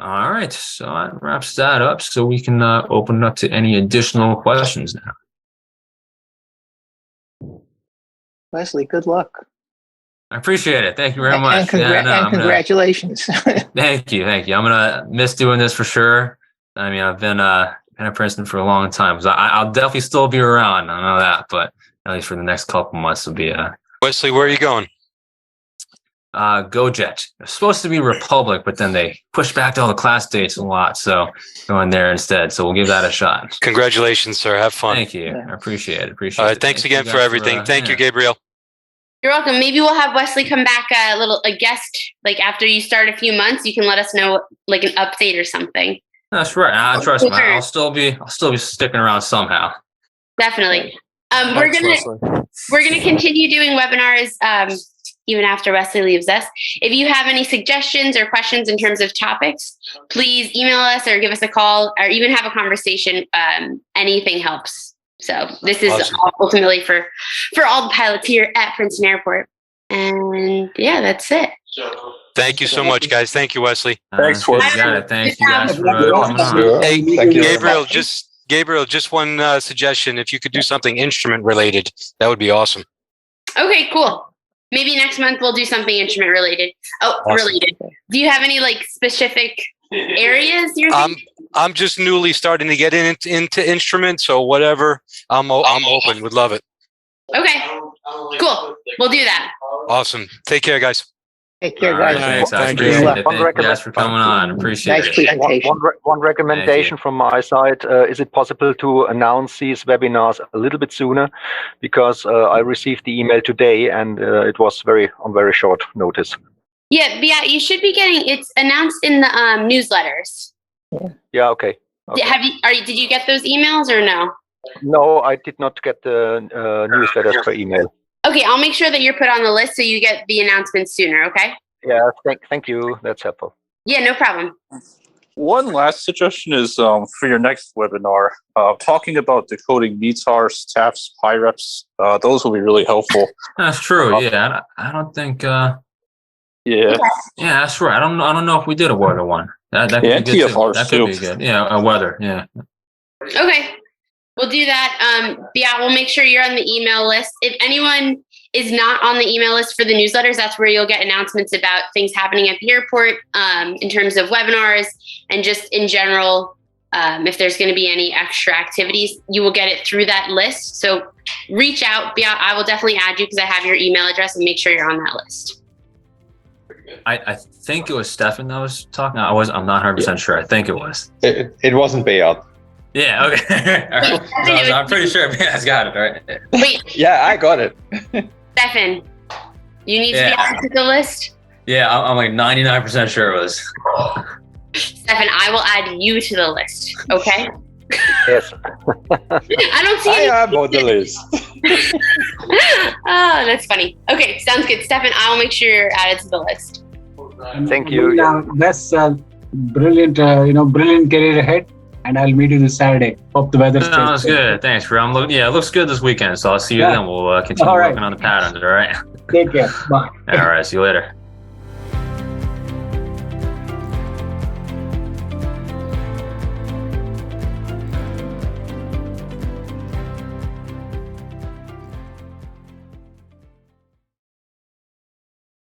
All right, so that wraps that up. So we can open it up to any additional questions now. Wesley, good luck. I appreciate it. Thank you very much. And congratulations. Thank you. I'm gonna miss doing this for sure. I mean, I've been at Princeton for a long time, so I'll definitely still be around. I know that, but at least for the next couple months will be Wesley, where are you going? GoJet. It's supposed to be Republic, but then they pushed back all the class dates a lot, so going there instead. So we'll give that a shot. Congratulations, sir. Have fun. Thank you. I appreciate it. All right, thanks again for everything. Thank you, Gabriel. You're welcome. Maybe we'll have Wesley come back a guest, like after you start a few months, you can let us know like an update or something. That's right. Trust me. I'll still be sticking around somehow. Definitely. We're gonna continue doing webinars even after Wesley leaves us. If you have any suggestions or questions in terms of topics, please email us or give us a call or even have a conversation. Anything helps. So this is awesome. Ultimately for all the pilots here at Princeton Airport. And yeah, that's it. Thank you so much, guys. Thank you, Wesley. Thanks for it. Thank you guys for coming on. Hey, Thank you. Gabriel, just one suggestion. If you could do something instrument related, that would be awesome. Okay, cool. Maybe next month we'll do something instrument related. Related. Do you have any like specific areas you're thinking? I'm just newly starting to get into instruments, so whatever. I'm open. Would love it. Okay, cool. We'll do that. Awesome. Take care, guys. Take care, guys. Thanks. I appreciate it. Thank you guys for coming on. Appreciate Nice it. presentation. One recommendation from my side, is it possible to announce these webinars a little bit sooner? Because I received the email today and it was on very short notice. Yeah, you should be getting it's announced in the newsletters. Yeah, okay. Did you get those emails or no? No, I did not get the newsletters per email. Okay, I'll make sure that you're put on the list so you get the announcements sooner, okay? Yeah, thank you. That's helpful. Yeah, no problem. One last suggestion is for your next webinar, talking about decoding METARs, CTAFs, PIREPs. Those will be really helpful. That's true. Yeah, I don't think. Yeah. Okay. Yeah, that's right. I don't know if we did a weather one. That could be good too. TFRs That could be good. Yeah, a weather. Yeah. Okay, we'll do that. Yeah, we'll make sure you're on the email list. If anyone is not on the email list for the newsletters, that's where you'll get announcements about things happening at the airport in terms of webinars and just in general. If there's going to be any extra activities, you will get it through that list. So reach out. I will definitely add you because I have your email address and make sure you're on that list. I think it was Stefan that was talking. I'm not 100% sure. I think it was. It wasn't Bayard. Yeah. Okay. All right. I'm pretty sure Bayard's got it, right? Wait. Yeah, I got it. Stefan, you need to be added to the list? Yeah, I'm like 99% sure it was. Stefan, I will add you to the list, okay? Yes. I don't see any. I am on the list. Oh, that's funny. Okay, sounds good. Stefan, I will make sure you're added to the list. Thank you. That's brilliant, brilliant career ahead. And I'll meet you this Saturday. Hope the weather stays. Sounds good. Thanks, Ram. It looks good this weekend. So I'll see you then. We'll continue working on the patterns. All right. Take care. Bye. All right. See you later.